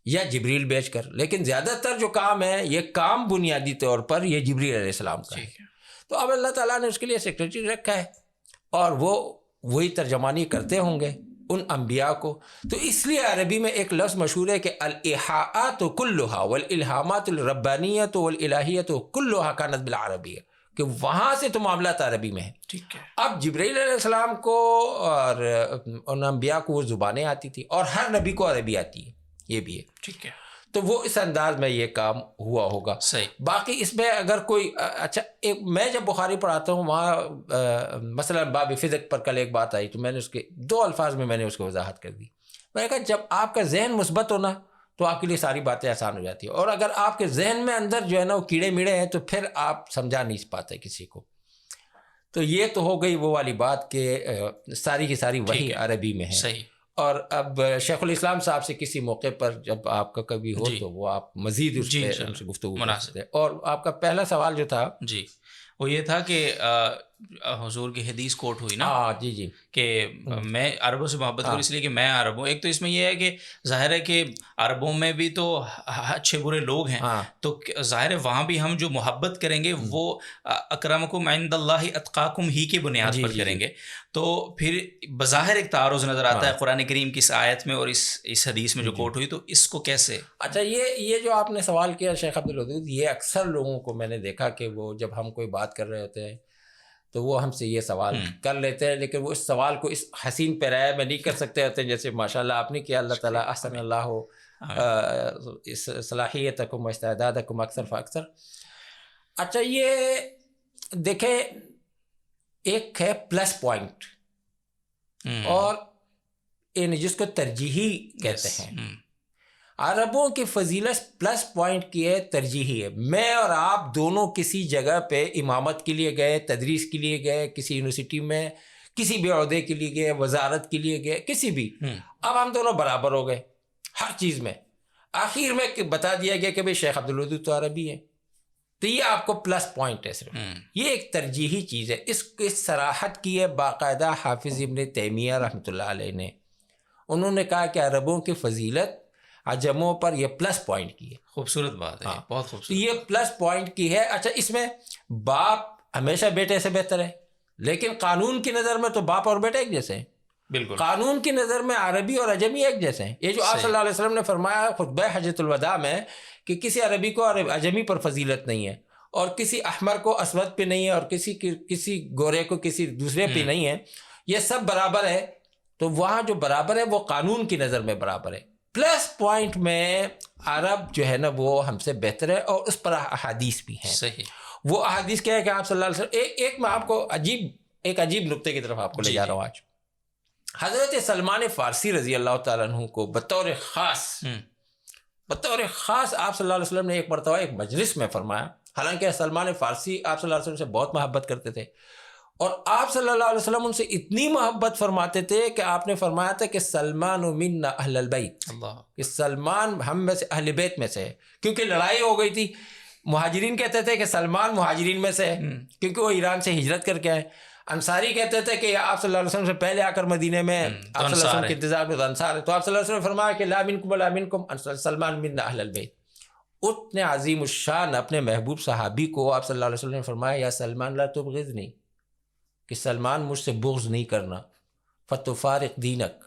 یا جبریل بیچ کر. لیکن زیادہ تر جو کام ہے یہ کام بنیادی طور پر یہ جبریل علیہ السلام کا ہے. تو اب اللہ تعالیٰ نے اس کے لیے سیکریٹری رکھا ہے, اور وہی ترجمانی کرتے ہوں گے ان انبیاء کو. تو اس لیے عربی میں ایک لفظ مشہور ہے کہ الایحاءات کلھا والالہامات الربانیۃ والالہیۃ کلھا کانت بالعربیہ, کہ وہاں سے تو معاملات عربی میں ہے. اب جبریل علیہ السلام کو اور ان انبیاء کو وہ زبانیں آتی تھی, اور ہر نبی کو عربی آتی ہے, یہ بھی ہے. ٹھیک ہے, تو وہ اس انداز میں یہ کام ہوا ہوگا. باقی اس میں اگر کوئی اچھا میں جب بخاری پڑھاتا ہوں وہاں مثلا باب فدق پر کل ایک بات آئی, تو میں نے اس کے 2 الفاظ میں نے اس کو وضاحت کر دی. میں نے کہا جب آپ کا ذہن مثبت ہونا تو آپ کے لیے ساری باتیں آسان ہو جاتی ہیں, اور اگر آپ کے ذہن میں اندر جو ہے نا وہ کیڑے میڑے ہیں تو پھر آپ سمجھا نہیں پاتے کسی کو. تو یہ تو ہو گئی وہ والی بات کہ ساری کی ساری وحی عربی میں ہے. اور اب شیخ الاسلام صاحب سے کسی موقع پر جب آپ کا کبھی ہو تو وہ آپ مزید اس پہ ان سے گفتگو کر سکتے ہیں. اور آپ کا پہلا سوال جو تھا وہ یہ تھا کہ حضور کی حدیث کوٹ ہوئی نا. جی کہ میں عربوں سے محبت کروں اس لیے کہ میں عرب ہوں. ایک تو اس میں یہ ہے کہ ظاہر ہے کہ عربوں میں بھی تو اچھے برے لوگ ہیں, تو ظاہر ہے وہاں بھی ہم جو محبت کریں گے وہ اکرمکم عند اللہ اتقاکم ہی کے بنیاد پر کریں گے. تو پھر بظاہر ایک تعارض نظر آتا ہے قرآن کریم کی اس آیت میں اور اس حدیث میں جو کوٹ ہوئی, تو اس کو کیسے. اچھا یہ جو آپ نے سوال کیا شیخ عبدالودود, یہ اکثر لوگوں کو میں نے دیکھا کہ وہ جب ہم کوئی بات کر رہے ہوتے ہیں تو وہ ہم سے یہ سوال کر لیتے ہیں, لیکن وہ اس سوال کو اس حسین پیرائے میں نہیں کر سکتے ہوتے ہیں جیسے ماشاءاللہ آپ نے کیا. اللہ تعالیٰ احسن اللہ ہو اس صلاحیتکم و استعدادکم اکثر فاکثر. اچھا یہ دیکھیں, ایک ہے پلس پوائنٹ اور جس کو ترجیحی کہتے ہیں. عربوں کی فضیلت پلس پوائنٹ کی ہے, ترجیحی ہے. میں اور آپ دونوں کسی جگہ پہ امامت کے لیے گئے, تدریس کے لیے گئے, کسی یونیورسٹی میں کسی بھی عہدے کے لیے گئے, وزارت کے لیے گئے, کسی بھی. اب ہم دونوں برابر ہو گئے ہر چیز میں. آخر میں بتا دیا گیا کہ بھئی شیخ عبدالودود تو عربی ہے, تو یہ آپ کو پلس پوائنٹ ہے صرف. یہ ایک ترجیحی چیز ہے. اس صراحت کی ہے باقاعدہ حافظ ابن تیمیہ رحمۃ اللہ علیہ نے. انہوں نے کہا کہ عربوں کی فضیلت عجموں پر یہ پلس پوائنٹ کی ہے. خوبصورت بات ہے, بہت خوبصورت. یہ پلس پوائنٹ کی ہے. اچھا اس میں باپ ہمیشہ بیٹے سے بہتر ہے, لیکن قانون کی نظر میں تو باپ اور بیٹے ایک جیسے ہیں. بالکل قانون کی نظر میں عربی اور عجمی ایک جیسے ہیں. یہ جو آپ صلی اللہ علیہ وسلم نے فرمایا خطبہ حجۃ الوداع میں کہ کسی عربی کو عجمی پر فضیلت نہیں ہے, اور کسی احمر کو اسود پہ نہیں ہے, اور کسی گورے کو کسی دوسرے پہ نہیں ہے, یہ سب برابر ہے. تو وہاں جو برابر ہے وہ قانون کی نظر میں برابر ہے. پلس پوائنٹ میں عرب جو ہے نا وہ ہم سے بہتر ہے, اور اس پر احادیث بھی ہیں. صحیح. وہ احادیث کیا ہے کہ آپ صلی اللہ علیہ وسلم ایک میں آپ کو ایک عجیب نقطے کی طرف آپ کو لے جا رہا ہوں. آج حضرت سلمان فارسی رضی اللہ تعالیٰ عنہ کو بطور خاص آپ صلی اللہ علیہ وسلم نے ایک مرتبہ ایک مجلس میں فرمایا. حالانکہ سلمان فارسی آپ صلی اللہ علیہ وسلم سے بہت محبت کرتے تھے, اور آپ صلی اللہ علیہ وسلم ان سے اتنی محبت فرماتے تھے کہ آپ نے فرمایا تھا کہ سلمان منا اہل البیت، کہ سلمان ہم میں سے اہل بیت میں سے ہے. کیونکہ لڑائی ہو گئی تھی، مہاجرین کہتے تھے کہ سلمان مہاجرین میں سے ہے کیونکہ وہ ایران سے ہجرت کر کے آئے. انصاری کہتے تھے کہ آپ صلی اللہ علیہ وسلم سے پہلے آ کر مدینے میں آپ صلی اللہ علیہ وسلم کے انتظار میں انصار ہے. تو آپ صلی اللہ علیہ وسلم نے فرمایا کہ لا منکم ولا منکم سلمان منا اہل البیت. اتنے عظیم الشان اپنے محبوب صحابی کو آپ صلی اللہ علیہ وسلم نے فرمایا یا سلمان لا تبغضنی، کہ سلمان مجھ سے بغض نہیں کرنا، فتفارق دینک،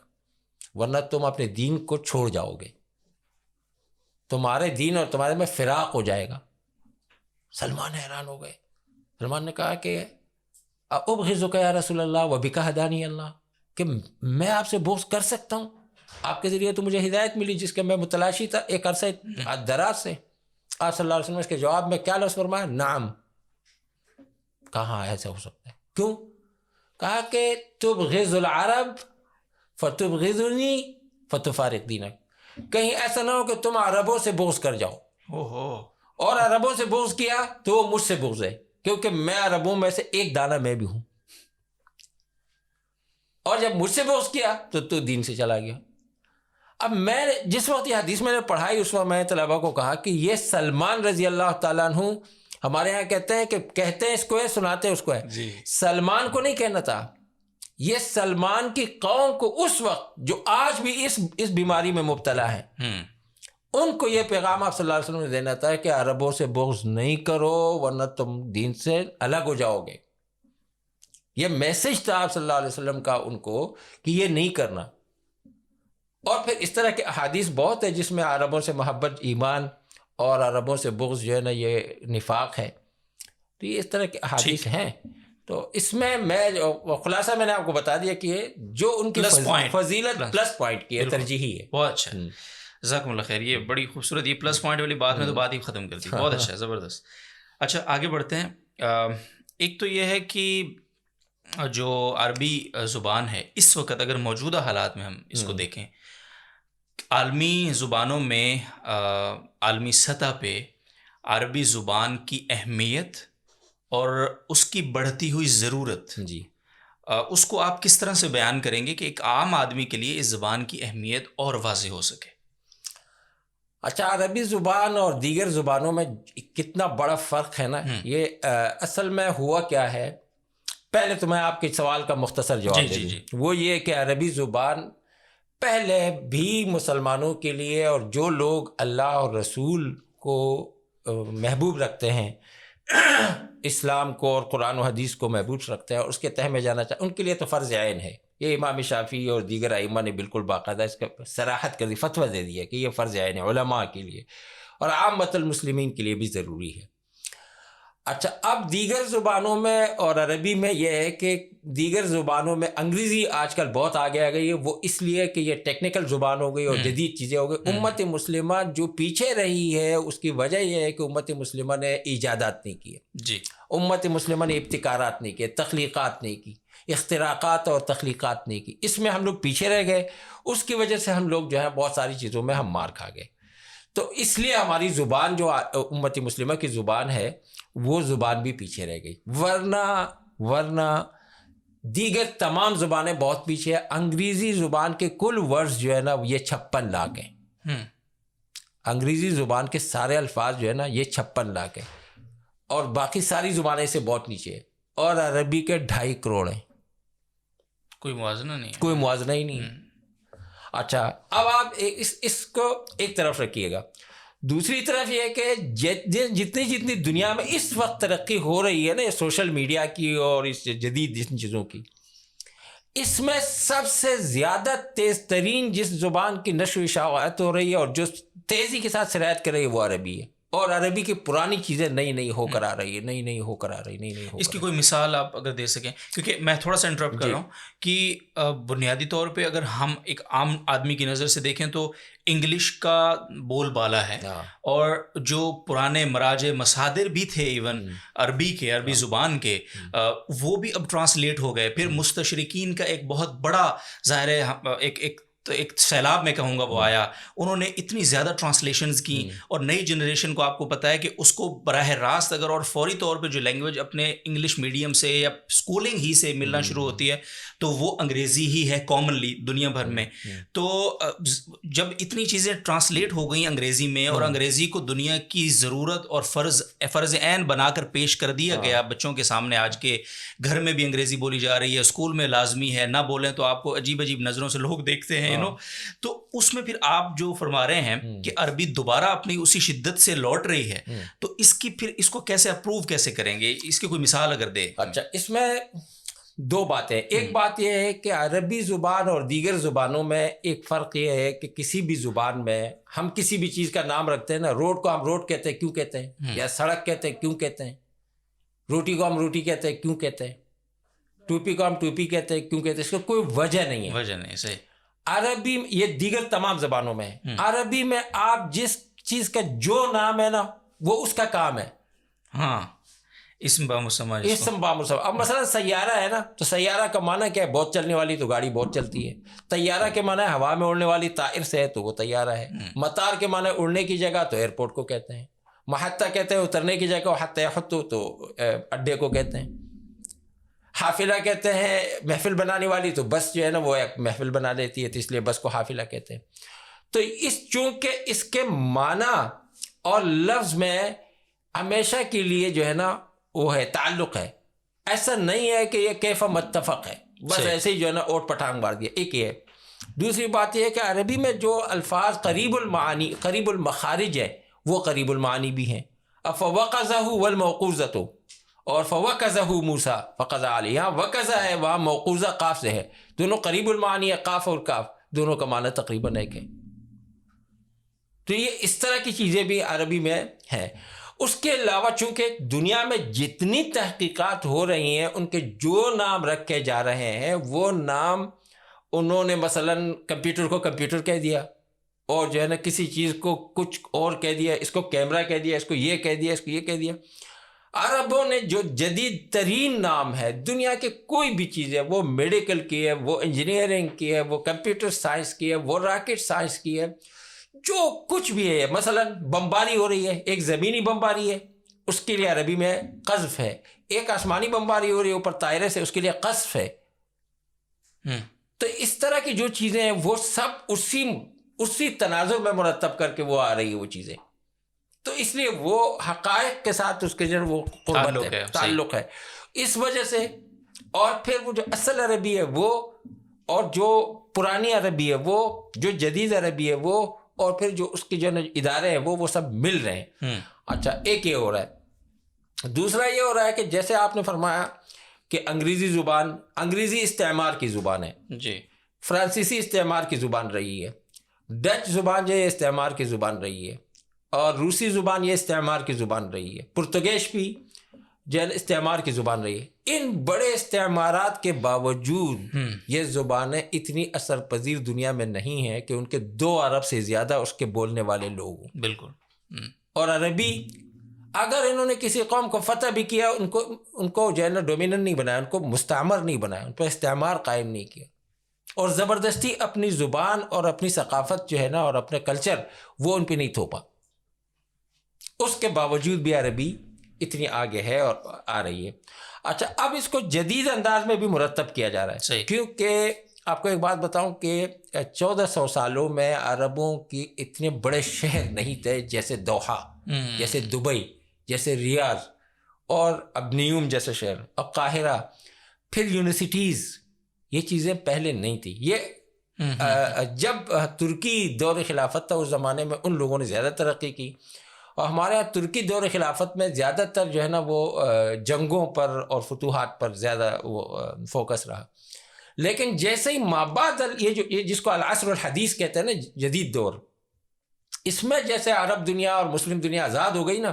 ورنہ تم اپنے دین کو چھوڑ جاؤ گے، تمہارے دین اور تمہارے میں فراق ہو جائے گا. سلمان حیران ہو گئے. سلمان نے کہا کہ ابغضک یا رسول اللہ وبک ہدانی اللہ، کہ میں آپ سے بغض کر سکتا ہوں، آپ کے ذریعے تو مجھے ہدایت ملی جس کے میں متلاشی تھا ایک عرصے دراز سے. آپ صلی اللہ علیہ وسلم اس کے جواب میں کیا لفظ فرمایا؟ نعم. کہاں ایسا ہو سکتا ہے؟ کیوں؟ کہا کہ تبغض العرب فتبغضنی فتفارق دینک، کہیں ایسا نہ ہو کہ تم عربوں سے بغض کر جاؤ اور عربوں سے بغض کیا تو وہ مجھ سے بغض ہے، کیونکہ میں عربوں میں سے ایک دانہ میں بھی ہوں، اور جب مجھ سے بغض کیا تو دین سے چلا گیا. اب میں جس وقت یہ حدیث میں نے پڑھائی اس وقت میں نے طلبہ کو کہا کہ یہ سلمان رضی اللہ تعالیٰ عنہ، ہمارے یہاں کہتے ہیں کہ کہتے ہیں اس کو ہے سناتے اس کو ہے، سلمان کو نہیں کہنا تھا، یہ سلمان کی قوم کو اس وقت جو آج بھی اس بیماری میں مبتلا ہے ان کو یہ پیغام آپ صلی اللہ علیہ وسلم نے دینا تھا کہ عربوں سے بغض نہیں کرو ورنہ تم دین سے الگ ہو جاؤ گے. یہ میسج تھا آپ صلی اللہ علیہ وسلم کا ان کو کہ یہ نہیں کرنا. اور پھر اس طرح کے احادیث بہت ہے جس میں عربوں سے محبت ایمان اور عربوں سے بغض جو ہے نا یہ نفاق ہے. تو یہ اس طرح کے احادیث ہیں. تو اس میں خلاصہ میں نے آپ کو بتا دیا کہ جو ان کی فضیلت پلس پوائنٹ کی ہے، ترجیحی ہے. بہت اچھا، جزاکم اللہ خیر. یہ بڑی خوبصورت، یہ پلس پوائنٹ والی بات میں تو بات ہی ختم کر دی. بہت اچھا، زبردست. اچھا آگے بڑھتے ہیں. ایک تو یہ ہے کہ جو عربی زبان ہے اس وقت اگر موجودہ حالات میں ہم اس کو دیکھیں، عالمی زبانوں میں عالمی سطح پہ عربی زبان کی اہمیت اور اس کی بڑھتی ہوئی ضرورت، اس کو آپ کس طرح سے بیان کریں گے کہ ایک عام آدمی کے لیے اس زبان کی اہمیت اور واضح ہو سکے؟ اچھا، عربی زبان اور دیگر زبانوں میں کتنا بڑا فرق ہے نا. یہ اصل میں ہوا کیا ہے، پہلے تو میں آپ کے سوال کا مختصر جواب دے دوں. وہ یہ کہ عربی زبان پہلے بھی مسلمانوں کے لیے اور جو لوگ اللہ اور رسول کو محبوب رکھتے ہیں، اسلام کو اور قرآن و حدیث کو محبوب رکھتے ہیں اور اس کے تہ میں جانا چاہتے ہیں، ان کے لیے تو فرض عین ہے. یہ امام شافعی اور دیگر ائمہ نے بالکل باقاعدہ اس کا صراحت کر دی، فتویٰ دے دیا کہ یہ فرض عین ہے علماء کے لیے اور عامۃ المسلمین کے لیے بھی ضروری ہے. اچھا، اب دیگر زبانوں میں اور عربی میں یہ ہے کہ دیگر زبانوں میں انگریزی آج کل بہت آگے آ گئی ہے. وہ اس لیے کہ یہ ٹیکنیکل زبان ہو گئی اور جدید چیزیں ہو گئی. امت مسلمہ جو پیچھے رہی ہے اس کی وجہ یہ ہے کہ امت مسلمہ نے ایجادات نہیں کیے، امت مسلمہ نے ابتکارات نہیں کیے، تخلیقات نہیں کی، اختراقات اور تخلیقات نہیں کی. اس میں ہم لوگ پیچھے رہ گئے، اس کی وجہ سے ہم لوگ جو ہے بہت ساری چیزوں میں ہم مار کھا گئے. تو اس لیے ہماری زبان جو امت مسلمہ کی زبان ہے وہ زبان بھی پیچھے رہ گئی. ورنہ دیگر تمام زبانیں بہت پیچھے ہیں. انگریزی زبان کے کل ورڈز جو ہے نا یہ 56 لاکھ ہیں. انگریزی زبان کے سارے الفاظ جو ہے نا یہ 56 لاکھ ہیں اور باقی ساری زبانیں سے بہت نیچے ہیں. اور عربی کے 2.5 کروڑ ہیں. کوئی موازنہ نہیں، کوئی موازنہ ہی نہیں. اچھا، اب آپ اس کو ایک طرف رکھیے گا. دوسری طرف یہ کہ جتنی دنیا میں اس وقت ترقی ہو رہی ہے نا سوشل میڈیا کی اور اس جدید جن چیزوں کی، اس میں سب سے زیادہ تیز ترین جس زبان کی نشو و اشاعت ہو رہی ہے اور جو تیزی کے ساتھ سرایت کر رہی ہے وہ عربی ہے. اور عربی کی پرانی چیزیں نئی ہو کر آ رہی ہے، نئی ہو کر آ رہی ہے. اس کی کوئی مثال آپ اگر دے سکیں، کیونکہ میں تھوڑا سا انٹرپٹ کر رہا ہوں کہ بنیادی طور پہ اگر ہم ایک عام آدمی کی نظر سے دیکھیں تو انگلش کا بول بالا ہے اور جو پرانے مراجع مصادر بھی تھے ایون عربی زبان کے وہ بھی اب ٹرانسلیٹ ہو گئے. پھر مستشرقین کا ایک بہت بڑا ظاہر ہے ایک تو ایک سیلاب میں کہوں گا وہ آیا. انہوں نے اتنی زیادہ ٹرانسلیشنز کی اور نئی جنریشن کو آپ کو پتہ ہے کہ اس کو براہ راست اگر اور فوری طور پہ جو لینگویج اپنے انگلش میڈیم سے یا اسکولنگ ہی سے ملنا شروع ہوتی ہے تو وہ انگریزی ہی ہے کامنلی دنیا بھر میں. تو جب اتنی چیزیں ٹرانسلیٹ ہو گئیں انگریزی میں اور انگریزی کو دنیا کی ضرورت اور فرض عین بنا کر پیش کر دیا گیا بچوں کے سامنے, آج کے گھر میں بھی انگریزی بولی جا رہی ہے, اسکول میں لازمی ہے, نہ بولیں تو آپ کو عجیب عجیب نظروں سے لوگ دیکھتے ہیں تو اس میں پھر آپ جو فرما رہے ہیں کہ عربی دوبارہ اپنی اسی شدت سے لوٹ رہی ہے, تو اس کی پھر اس کو کیسے اپروو کیسے کریں گے, اس کی کوئی مثال اگر دے. اچھا, اس میں دو باتیں. ایک بات یہ ہے کہ عربی زبان اور دیگر زبانوں میں ایک فرق یہ ہے کہ کسی بھی زبان میں ہم کسی بھی چیز کا نام رکھتے ہیں نا, روڈ کو ہم روڈ کہتے ہیں کیوں کہتے ہیں, یا سڑک کہتے ہیں کیوں کہتے ہیں, روٹی کو ہم روٹی کہتے ہیں کیوں کہتے ہیں, ٹوپی کو ہم ٹوپی کہتے ہیں کیوں کہتے ہیں, اس کا کوئی وجہ نہیں ہے. وجہ نہیں, صحیح. عربی یہ دیگر تمام زبانوں میں ہے. عربی میں آپ جس چیز کا جو نام ہے نا وہ اس کا کام ہے. ہاں, اسم بامسمى. اب مثلا سیارہ ہے نا, تو سیارہ کا معنی کیا ہے, بہت چلنے والی, تو گاڑی بہت چلتی ہے. طیارہ کے معنی ہے ہوا میں اڑنے والی, طائر سے ہے تو وہ طیارہ ہے. مطار کے معنی اڑنے کی جگہ, تو ایئرپورٹ کو کہتے ہیں. محطہ کہتے ہیں اترنے کی جگہ, حتی یحط تو اڈے کو کہتے ہیں. حافلہ کہتے ہیں محفل بنانے والی, تو بس جو ہے نا وہ ایک محفل بنا دیتی ہے, تو اس لیے بس کو حافلہ کہتے ہیں. تو چونکہ اس کے معنی اور لفظ میں ہمیشہ کے لیے جو ہے نا وہ ہے, تعلق ہے. ایسا نہیں ہے کہ یہ کیف متفق ہے, بس ایسے ہی جو ہے نا اوٹ پٹانگ مار دیا. ایک یہ ہے. دوسری بات یہ ہے کہ عربی میں جو الفاظ قریب المعانی, قریب المخارج ہے, وہ قریب المعانی بھی ہیں. فوقظہ والموقوذۃ, اور فوقظہ موسیٰ فقضى علیہ, یہاں وقظہ ہے, وہاں موقوذہ قاف سے ہے, دونوں قریب المعانی ہے, قاف اور کاف دونوں کا معنی تقریباً ایک ہے. تو یہ اس طرح کی چیزیں بھی عربی میں ہیں. اس کے علاوہ چونکہ دنیا میں جتنی تحقیقات ہو رہی ہیں ان کے جو نام رکھے جا رہے ہیں وہ نام انہوں نے مثلا کمپیوٹر کو کمپیوٹر کہہ دیا, اور جو ہے نا کسی چیز کو کچھ اور کہہ دیا, اس کو کیمرہ کہہ دیا, اس کو یہ کہہ دیا, اس کو یہ کہہ دیا. عربوں نے جو جدید ترین نام ہے دنیا کے کوئی بھی چیز ہے, وہ میڈیکل کی ہے, وہ انجینئرنگ کی ہے, وہ کمپیوٹر سائنس کی ہے, وہ راکٹ سائنس کی ہے, جو کچھ بھی ہے. مثلا بمباری ہو رہی ہے, ایک زمینی بمباری ہے, اس کے لیے عربی میں قذف ہے. ایک آسمانی بمباری ہو رہی ہے اوپر طائرے سے, اس کے لیے قذف ہے. تو اس طرح کی جو چیزیں ہیں وہ سب اسی تناظر میں مرتب کر کے وہ آ رہی ہے وہ چیزیں. تو اس لیے وہ حقائق کے ساتھ اس کے جو وہ قربت ہے, تعلق ہے. اس وجہ سے, اور پھر وہ جو اصل عربی ہے وہ, اور جو پرانی عربی ہے وہ, جو جدید عربی ہے وہ, اور پھر جو اس کے جو ادارے ہیں وہ سب مل رہے ہیں. اچھا, ایک یہ ہو رہا ہے. دوسرا یہ ہو رہا ہے کہ جیسے آپ نے فرمایا کہ انگریزی زبان, انگریزی استعمار کی زبان ہے جی, فرانسیسی استعمار کی زبان رہی ہے, ڈچ زبان جو ہے استعمار کی زبان رہی ہے, اور روسی زبان یہ استعمار کی زبان رہی ہے, پرتگیش بھی جو ہے استعمار کی زبان رہی ہے. ان بڑے استعمارات کے باوجود یہ زبانیں اتنی اثر پذیر دنیا میں نہیں ہیں کہ ان کے 2 ارب سے زیادہ اس کے بولنے والے لوگ ہوں. بالکل. اور عربی اگر انہوں نے کسی قوم کو فتح بھی کیا, ان کو جو ہے نا ڈومیننٹ نہیں بنایا, ان کو مستعمر نہیں بنایا, ان پہ استعمار قائم نہیں کیا, اور زبردستی اپنی زبان اور اپنی ثقافت جو ہے نا اور اپنے کلچر وہ ان پہ نہیں تھوپا. اس کے باوجود بھی عربی اتنی آگے ہے اور آ رہی ہے. اچھا, اب اس کو جدید انداز میں بھی مرتب کیا جا رہا ہے, کیونکہ آپ کو ایک بات بتاؤں کہ 1400 سالوں میں عربوں کی اتنے بڑے شہر نہیں تھے, جیسے دوحہ, جیسے دبئی, جیسے ریاض, اور اب نیوم جیسے شہر, اب قاہرہ, پھر یونیورسٹیز, یہ چیزیں پہلے نہیں تھی. یہ جب ترکی دور خلافت تھا اس زمانے میں ان لوگوں نے زیادہ ترقی کی, اور ہمارے یہاں ترکی دور خلافت میں زیادہ تر جو ہے نا وہ جنگوں پر اور فتوحات پر زیادہ وہ فوکس رہا. لیکن جیسے ہی مابعد یہ جس کو العصر الحدیث کہتے ہیں نا, جدید دور, اس میں جیسے عرب دنیا اور مسلم دنیا آزاد ہو گئی نا,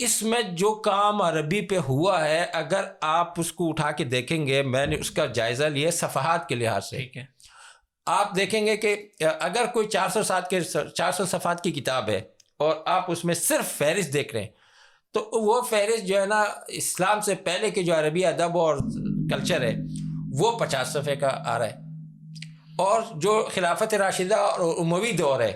اس میں جو کام عربی پہ ہوا ہے اگر آپ اس کو اٹھا کے دیکھیں گے, میں نے اس کا جائزہ لیا صفحات کے لحاظ سے, ٹھیک ہے, آپ دیکھیں گے کہ اگر کوئی 400 صفحات کی کتاب ہے اور آپ اس میں صرف فہرست دیکھ رہے ہیں, تو وہ فہرست جو ہے نا اسلام سے پہلے کے جو عربی ادب اور کلچر ہے وہ 50 صفحے کا آ رہا ہے. اور جو خلافت راشدہ اور اموی دور ہے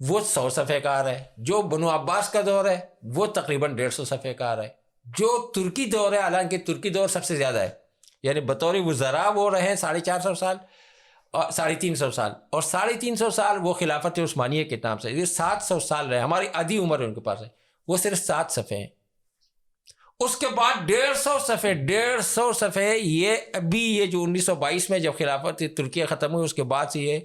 وہ 100 صفحے کار ہے، جو بنو عباس کا دور ہے وہ تقریباً 150 صفحے کار ہے، جو ترکی دور ہے حالانکہ ترکی دور سب سے زیادہ ہے، یعنی بطور وزراء وہ رہے 450 سال اور 350 سال، اور 350 سال وہ خلافت عثمانیہ کے نام سے، یہ 700 سال رہے، ہماری آدھی عمر ہے ان کے پاس ہے، وہ صرف 7 صفحے ہیں۔ اس کے بعد 150 صفحے یہ ابھی یہ جو 1922 میں جب خلافت ترکیہ ختم ہوئی اس کے بعد سے یہ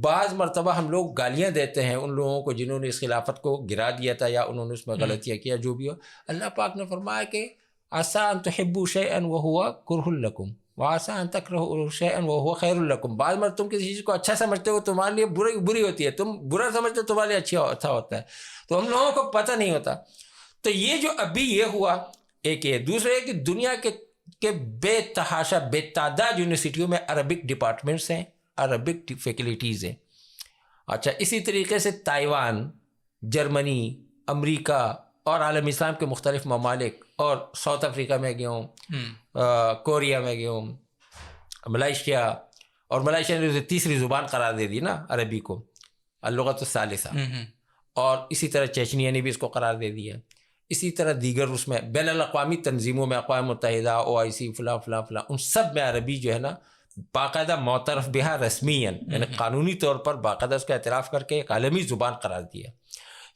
بعض مرتبہ ہم لوگ گالیاں دیتے ہیں ان لوگوں کو جنہوں نے اس خلافت کو گرا دیا تھا یا انہوں نے اس میں غلطیاں کیا، جو بھی ہو، اللہ پاک نے فرمایا کہ عسیٰ ان تحبوا شیئا وہو کرہ لکم وعسیٰ ان تکرہوا شیئا وہو خیر لکم، بعض مرتبہ تم کسی چیز کو اچھا سمجھتے ہو تمہارے لیے بری ہوتی ہے، تم برا سمجھتے ہو تمہارے لیے اچھا ہوتا ہے، تو ہم لوگوں کو پتہ نہیں ہوتا۔ تو یہ جو ابھی یہ ہوا ایک ہے، دوسرے ہے کہ دنیا کے بے تحاشا بے تعداد یونیورسٹیوں میں عربک ڈپارٹمنٹس ہیں، عربک فیکلٹیز ہیں۔ اچھا، اسی طریقے سے تائیوان، جرمنی، امریکہ اور عالم اسلام کے مختلف ممالک، اور ساؤتھ افریقہ میں گیا ہوں، کوریا میں گیا ہوں، ملائیشیا، اور ملائیشیا نے تیسری زبان قرار دے دی نا عربی کو، اللغۃ الثالثہ، اور اسی طرح چیچنیا نے بھی اس کو قرار دے دیا، اسی طرح دیگر اس میں بین الاقوامی تنظیموں میں، اقوام متحدہ، OIC، فلاں فلاں فلاں، ان سب میں عربی جو ہے نا باقاعدہ معترف بہا رسمیاً، یعنی قانونی طور پر باقاعدہ اس کا اعتراف کر کے ایک عالمی زبان قرار دیا۔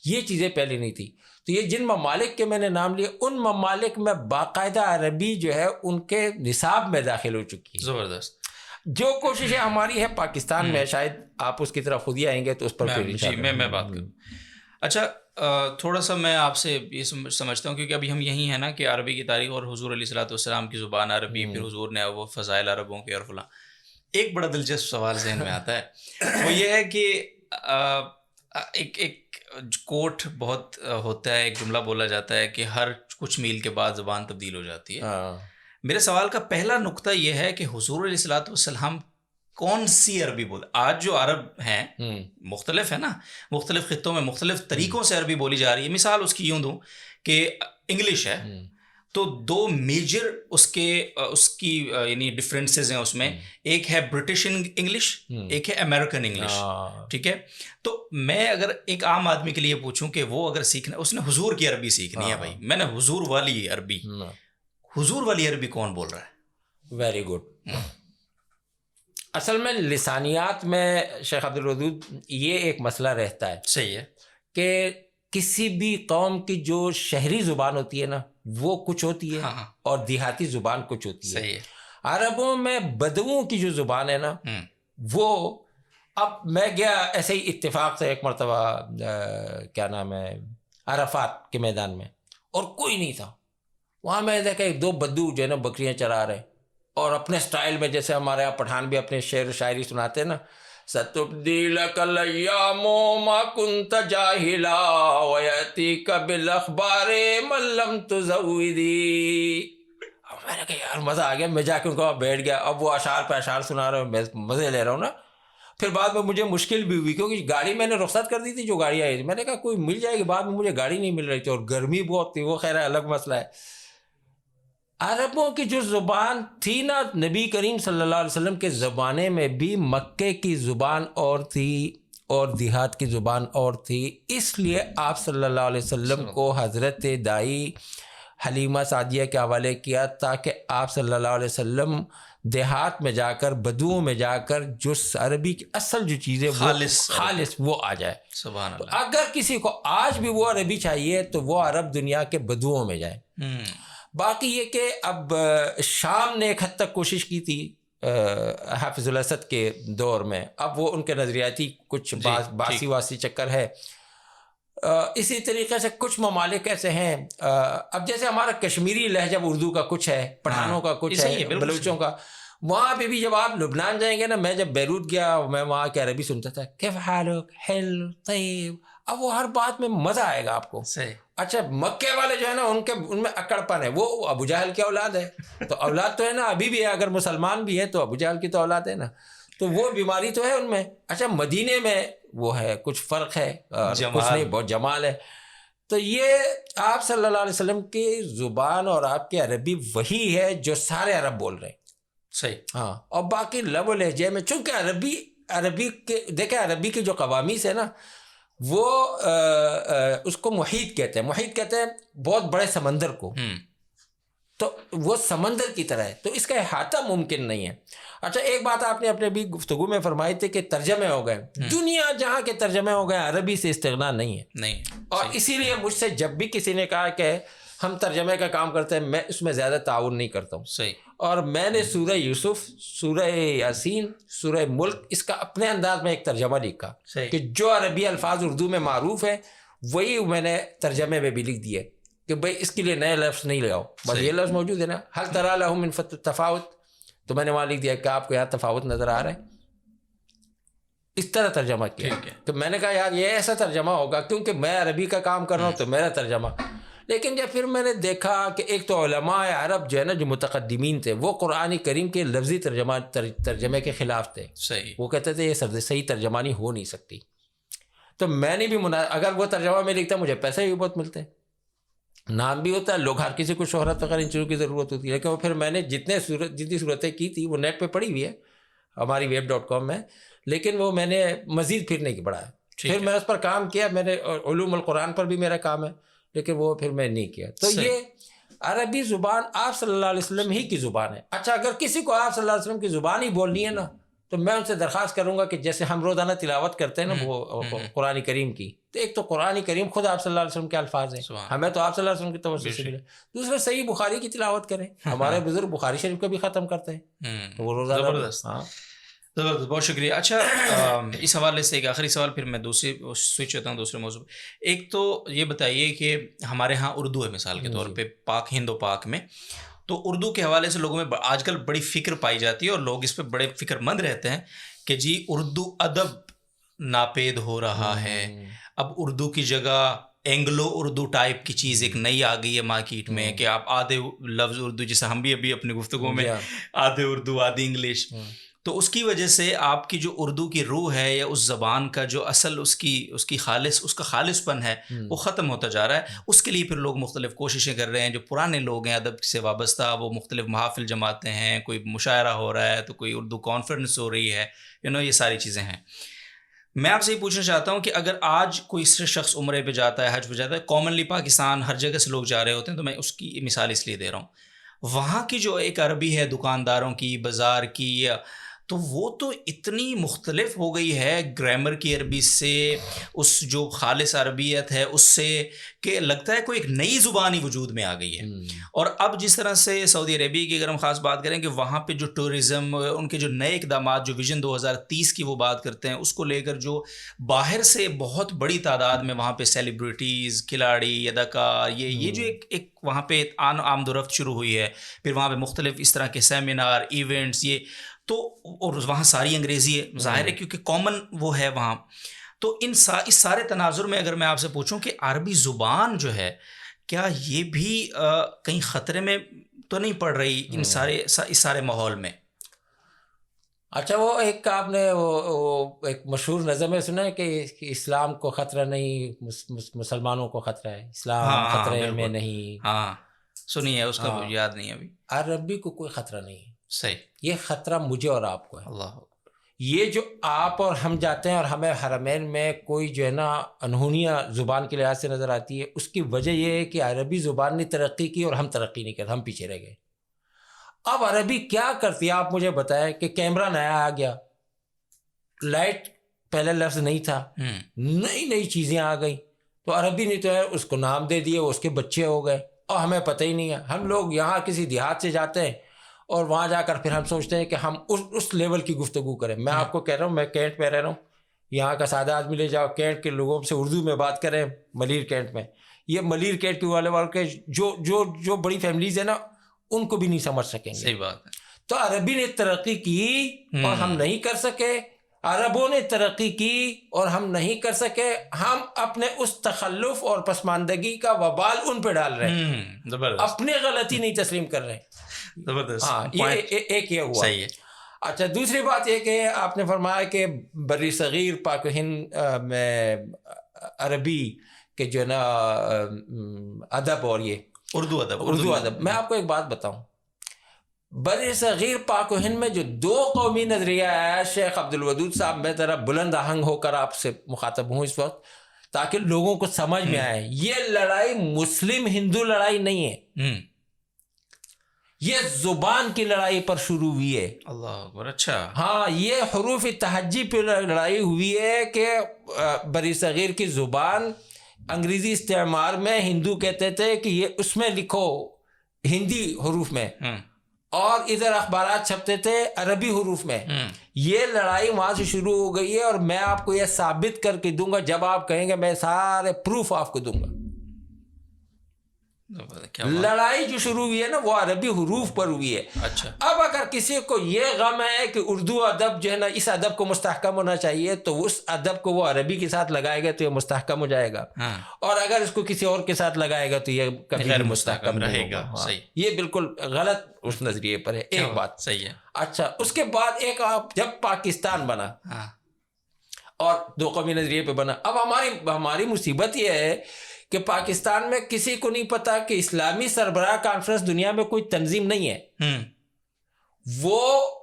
یہ چیزیں پہلے نہیں تھی۔ تو یہ جن ممالک کے میں نے نام لیے ان ممالک میں باقاعدہ عربی جو ہے ان کے نصاب میں داخل ہو چکی ہے۔ زبردست۔ جو کوششیں ہماری ہے پاکستان میں، شاید آپ اس کی طرف خود ہی آئیں گے تو اس پر پھر انشاءاللہ میں بات کروں۔ اچھا، تھوڑا سا میں آپ سے یہ سمجھتا ہوں، کیونکہ ابھی ہم یہی ہیں نا کہ عربی کی تاریخ اور حضور علیہ الصلوۃ والسلام کی زبان عربی، پھر حضور نے وہ فضائل عربوں کے اور فلاں۔ ایک بڑا دلچسپ سوال ذہن میں آتا ہے، وہ یہ ہے کہ ایک کوٹ بہت ہوتا ہے، ایک جملہ بولا جاتا ہے کہ ہر کچھ میل کے بعد زبان تبدیل ہو جاتی ہے۔ میرے سوال کا پہلا نقطہ یہ ہے کہ حضور علیہ الصلوۃ والسلام کون سی عربی بولے؟ آج جو عرب ہیں مختلف ہے نا، مختلف خطوں میں مختلف طریقوں سے عربی بولی جا رہی ہے۔ مثال اس کی یوں دوں کہ انگلش ہے تو 2 میجر اس کی یعنی ڈفرینسز ہیں اس میں، ایک ہے برٹش انگلش، ایک ہے امریکن انگلش، ٹھیک ہے؟ تو میں اگر ایک عام آدمی کے لیے پوچھوں کہ وہ اگر سیکھنا، اس نے حضور کی عربی سیکھنی ہے، بھائی میں نے حضور والی عربی، حضور والی عربی کون بول رہا ہے؟ Very good. اصل میں لسانیات میں شیخ عبدالودود یہ ایک مسئلہ رہتا ہے، صحیح ہے، کہ کسی بھی قوم کی جو شہری زبان ہوتی ہے نا وہ کچھ ہوتی ہے اور دیہاتی زبان کچھ ہوتی ہے۔ صحیح ہے۔ عربوں میں بدوؤں کی جو زبان ہے نا وہ، اب میں گیا ایسے ہی اتفاق سے ایک مرتبہ کیا نام ہے عرفات کے میدان میں، اور کوئی نہیں تھا وہاں، میں دیکھا 2 بدو جو ہے نا بکریاں چرا رہے، اور اپنے سٹائل میں، جیسے ہمارے یہاں پٹھان بھی اپنے شعر و شاعری سناتے ہیں نا، ستبدی لک الیام ما کنت جاہلا ویأتیک بالاخبار من لم تزودی۔ اب میں نے کہا یار مزہ آ گیا، میں جا کے ان کو بیٹھ گیا، اب وہ اشعار پہ اشعار سنا رہے ہوں، میں مزے لے رہا ہوں نا۔ پھر بعد میں مجھے مشکل بھی ہوئی کیونکہ گاڑی میں نے رخصت کر دی تھی، جو گاڑی آئی تھی میں نے کہا کوئی مل جائے گی، بعد میں مجھے گاڑی نہیں مل رہی تھی اور گرمی بہت تھی، وہ خیر الگ مسئلہ ہے۔ عربوں کی جو زبان تھی نا، نبی کریم صلی اللہ علیہ وسلم کے زمانے میں بھی مکے کی زبان اور تھی اور دیہات کی زبان اور تھی، اس لیے آپ صلی اللہ علیہ وسلم کو حضرت دائی حلیمہ سعدیہ کے حوالے کیا تاکہ آپ صلی اللہ علیہ وسلم دیہات میں جا کر، بدوؤں میں جا کر جو عربی کی اصل جو چیزیں خالص وہ آ جائے۔ سبحان اللہ۔ تو اگر کسی کو آج بھی وہ عربی چاہیے تو وہ عرب دنیا کے بدوؤں میں جائے۔ باقی یہ کہ اب شام نے ایک حد تک کوشش کی تھی حافظ الاسد کے دور میں، اب وہ ان کے نظریاتی کچھ باسی واسی چکر ہے۔ اسی طریقے سے کچھ ممالک ایسے ہیں، اب جیسے ہمارا کشمیری لہجہ اردو کا کچھ ہے، پٹھانوں کا کچھ ہے، بلوچوں کا، وہاں پہ بھی جب آپ لبنان جائیں گے نا، میں جب بیروت گیا میں وہاں کے عربی سنتا تھا، کیف حالک، حلو، طیب، اب وہ ہر بات میں مزہ آئے گا آپ کو۔ اچھا، مکے والے جو ہے نا ان میں اکڑ پن ہے، وہ ابو جہل کی اولاد ہے، تو اولاد تو ہے نا ابھی بھی ہے، اگر مسلمان بھی ہے تو ابو جہل کی تو اولاد ہے نا، تو وہ بیماری تو ہے ان میں۔ اچھا، مدینے میں وہ ہے، کچھ فرق ہے، کچھ نہیں، بہت جمال ہے۔ تو یہ آپ صلی اللہ علیہ وسلم کی زبان اور آپ کی عربی وہی ہے جو سارے عرب بول رہے ہیں، صحیح. ہاں. اور باقی لب و لہجے میں چونکہ عربی کے دیکھیں عربی کی جو قوامیس ہے نا وہ اس کو محیط کہتے ہیں. محیط کہتے ہیں بہت بڑے سمندر کو. تو وہ سمندر کی طرح ہے, تو اس کا احاطہ ممکن نہیں ہے. اچھا ایک بات آپ نے اپنے بھی گفتگو میں فرمائی تھی کہ ترجمے ہو گئے. دنیا جہاں کے ترجمے ہو گئے, عربی سے استغنا نہیں ہے. نہیں. اور اسی لیے مجھ سے جب بھی کسی نے کہا کہ ہم ترجمے کا کام کرتے ہیں, میں اس میں زیادہ تعاون نہیں کرتا ہوں. صحیح. اور میں نے سورہ یوسف, سورہ یاسین, سورہ ملک اس کا اپنے انداز میں ایک ترجمہ لکھا کہ جو عربی الفاظ اردو میں معروف ہے وہی میں نے ترجمے میں بھی لکھ دیے کہ بھئی اس کے لیے نئے لفظ نہیں لگاؤ, بس یہ لفظ موجود ہے نا, حل تری لہم من تفاوت, تو میں نے وہاں لکھ دیا کہ آپ کو یہاں تفاوت نظر آ رہا ہے. اس طرح ترجمہ کیا. تو میں نے کہا یار یہ ایسا ترجمہ ہوگا کیونکہ میں عربی کا کام کر رہا ہوں تو میرا ترجمہ. لیکن جب پھر میں نے دیکھا کہ ایک تو علماء عرب جو ہے نا جو متقدمین تھے وہ قرآن کریم کے لفظی ترجمے کے خلاف تھے. صحیح. وہ کہتے تھے یہ صحیح ترجمانی ہو نہیں سکتی. تو میں نے بھی اگر وہ ترجمہ میں لکھتا مجھے پیسے بھی بہت ملتے, نام بھی ہوتا ہے, لوگ ہر کسی کو شہرت وغیرہ ان چیزوں کی ضرورت ہوتی ہے. لیکن وہ پھر میں نے جتنی صورتیں کی تھی وہ نیٹ پہ پڑی ہوئی ہے ہماری web.com میں, لیکن وہ میں نے مزید پھر نہیں پڑھا ہے. پھر میں اس پر کام کیا, میں نے علوم القرآن پر بھی میرا کام ہے, لیکن وہ پھر میں نہیں کیا. تو یہ عربی زبان آپ صلی اللہ علیہ وسلم ہی کی زبان ہے. اچھا اگر کسی کو آپ صلی اللہ علیہ وسلم کی زبان ہی بولنی ہے نا تو میں ان سے درخواست کروں گا کہ جیسے ہم روزانہ تلاوت کرتے ہیں نا وہ قرآن کریم کی, تو ایک تو قرآن کریم خود آپ صلی اللہ علیہ وسلم کے الفاظ ہیں, ہمیں تو آپ صلی اللہ علیہ وسلم کی توسط سے ملے. دوسرا صحیح بخاری کی تلاوت کریں, ہمارے بزرگ بخاری شریف کو بھی ختم کرتے ہیں تو وہ روزانہ. زبردست. زبردست, بہت شکریہ. اچھا اس حوالے سے ایک آخری سوال, پھر میں دوسری سوئچ ہوتا ہوں دوسرے موضوع. ایک تو یہ بتائیے کہ ہمارے ہاں اردو ہے مثال کے طور پہ پاک ہند و پاک میں, تو اردو کے حوالے سے لوگوں میں آج کل بڑی فکر پائی جاتی ہے اور لوگ اس پہ بڑے فکر مند رہتے ہیں کہ جی اردو ادب ناپید ہو رہا ہے, اب اردو کی جگہ اینگلو اردو ٹائپ کی چیز ایک نئی آ گئی ہے مارکیٹ میں کہ آپ آدھے لفظ اردو, جیسے ہم بھی ابھی اپنی گفتگو میں آدھے اردو آدھے انگلش, تو اس کی وجہ سے آپ کی جو اردو کی روح ہے یا اس زبان کا جو اصل اس کی خالص اس کا خالص پن ہے وہ ختم ہوتا جا رہا ہے. اس کے لیے پھر لوگ مختلف کوششیں کر رہے ہیں. جو پرانے لوگ ہیں ادب سے وابستہ وہ مختلف محافل جماتے ہیں, کوئی مشاعرہ ہو رہا ہے تو کوئی اردو کانفرنس ہو رہی ہے, یہ ساری چیزیں ہیں. میں آپ سے یہ پوچھنا چاہتا ہوں کہ اگر آج کوئی شخص عمرے پہ جاتا ہے, حج پہ جاتا ہے, کامنلی پاکستان ہر جگہ سے لوگ جا رہے ہوتے ہیں, تو میں اس کی مثال اس لیے دے رہا ہوں, وہاں کی جو ایک عربی ہے دکانداروں کی, بازار کی, تو وہ تو اتنی مختلف ہو گئی ہے گرامر کی عربی سے, اس جو خالص عربیت ہے اس سے, کہ لگتا ہے کوئی ایک نئی زبان ہی وجود میں آ گئی ہے. اور اب جس طرح سے سعودی عربیہ کی اگر ہم خاص بات کریں کہ وہاں پہ جو ٹورزم, ان کے جو نئے اقدامات, جو ویژن 2030 کی وہ بات کرتے ہیں, اس کو لے کر جو باہر سے بہت بڑی تعداد میں وہاں پہ سیلیبریٹیز, کھلاڑی, اداکار, یہ جو ایک وہاں پہ آمد و رفت شروع ہوئی ہے, پھر وہاں پہ مختلف اس طرح کے سیمینار, ایونٹس, یہ تو, اور وہاں ساری انگریزی ہے ظاہر ہے کیونکہ کامن وہ ہے وہاں. تو اس سارے تناظر میں اگر میں آپ سے پوچھوں کہ عربی زبان جو ہے کیا یہ بھی کہیں خطرے میں تو نہیں پڑ رہی اس سارے ماحول میں؟ اچھا وہ ایک آپ نے وہ ایک مشہور نظم میں سنا ہے کہ اسلام کو خطرہ نہیں مسلمانوں کو خطرہ ہے, اسلام خطرے میں نہیں. ہاں سنی ہے, اس کا یاد نہیں ابھی. عربی کو کوئی خطرہ نہیں. صحیح. یہ خطرہ مجھے اور آپ کو ہے. اللہ. یہ جو آپ اور ہم جاتے ہیں اور ہمیں حرمین میں کوئی جو ہے نا انہونیہ زبان کے لحاظ سے نظر آتی ہے, اس کی وجہ یہ ہے کہ عربی زبان نے ترقی کی اور ہم ترقی نہیں کرتے, ہم پیچھے رہ گئے. اب عربی کیا کرتی ہے آپ مجھے بتائیں کہ کیمرہ نیا آ گیا, لائٹ پہلے لفظ نہیں تھا, نئی چیزیں آ گئی, تو عربی نے تو ہے اس کو نام دے دیے, اس کے بچے ہو گئے اور ہمیں پتہ ہی نہیں ہے. ہم لوگ یہاں کسی دیہات سے جاتے ہیں اور وہاں جا کر پھر ہم سوچتے ہیں کہ ہم اس لیول کی گفتگو کریں. میں آپ کو کہہ رہا ہوں, میں کینٹ میں رہ رہا ہوں, یہاں کا سادہ آدمی لے جاؤ کینٹ کے لوگوں سے اردو میں بات کریں, ملیر کینٹ میں, یہ ملیر کینٹ کے والے کے جو بڑی فیملیز ہیں نا ان کو بھی نہیں سمجھ سکیں گے. صحیح بات ہے. تو عربی نے ترقی کی اور ہم نہیں کر سکے, عربوں نے ترقی کی اور ہم نہیں کر سکے. ہم اپنے اس تخلف اور پسماندگی کا وبال ان پہ ڈال رہے ہیں, اپنے غلطی نہیں تسلیم کر رہے. زبردست. ہاں یہ ایک یہ ہوا. صحیح ہے. اچھا دوسری بات یہ کہ آپ نے فرمایا کہ بری صغیر پاک و ہند میں عربی کے جو ہے نا ادب اور یہ اردو ادب. میں آپ کو ایک بات بتاؤں, بر صغیر پاک و ہند میں جو دو قومی نظریہ آیا، شیخ عبدالودود صاحب میں ذرا بلند آہنگ ہو کر آپ سے مخاطب ہوں اس وقت تاکہ لوگوں کو سمجھ میں آئے، یہ لڑائی مسلم ہندو لڑائی نہیں ہے، یہ زبان کی لڑائی پر شروع ہوئی ہے۔ اللہ اکبر، اچھا، ہاں، یہ حروف تہجی پہ لڑائی ہوئی ہے کہ بر صغیر کی زبان انگریزی استعمار میں ہندو کہتے تھے کہ یہ اس میں لکھو ہندی حروف میں، اور ادھر اخبارات چھپتے تھے عربی حروف میں۔ یہ لڑائی وہاں سے شروع ہو گئی ہے، اور میں آپ کو یہ ثابت کر کے دوں گا جب آپ کہیں گے، میں سارے پروف آپ کو دوں گا۔ لڑائی جو شروع ہوئی ہے نا وہ عربی حروف پر ہوئی ہے۔ اچھا، اب اگر کسی کو یہ غم ہے کہ اردو ادب جو ہے نا اس ادب کو مستحکم ہونا چاہیے، تو اس ادب کو وہ عربی کے ساتھ لگائے گا تو یہ مستحکم ہو جائے گا، اور اگر اس کو کسی اور کے ساتھ لگائے گا تو یہ کبھی غیر بھی مستحکم رہے گا۔ صحیح، یہ بالکل غلط اس نظریے پر ہے۔ ایک بات صحیح ہے۔ اچھا، اس کے بعد ایک جب پاکستان بنا اور دو قومی نظریے پہ بنا، اب ہماری مصیبت یہ ہے کہ پاکستان میں کسی کو نہیں پتا کہ اسلامی سربراہ کانفرنس دنیا میں کوئی تنظیم نہیں ہے، وہ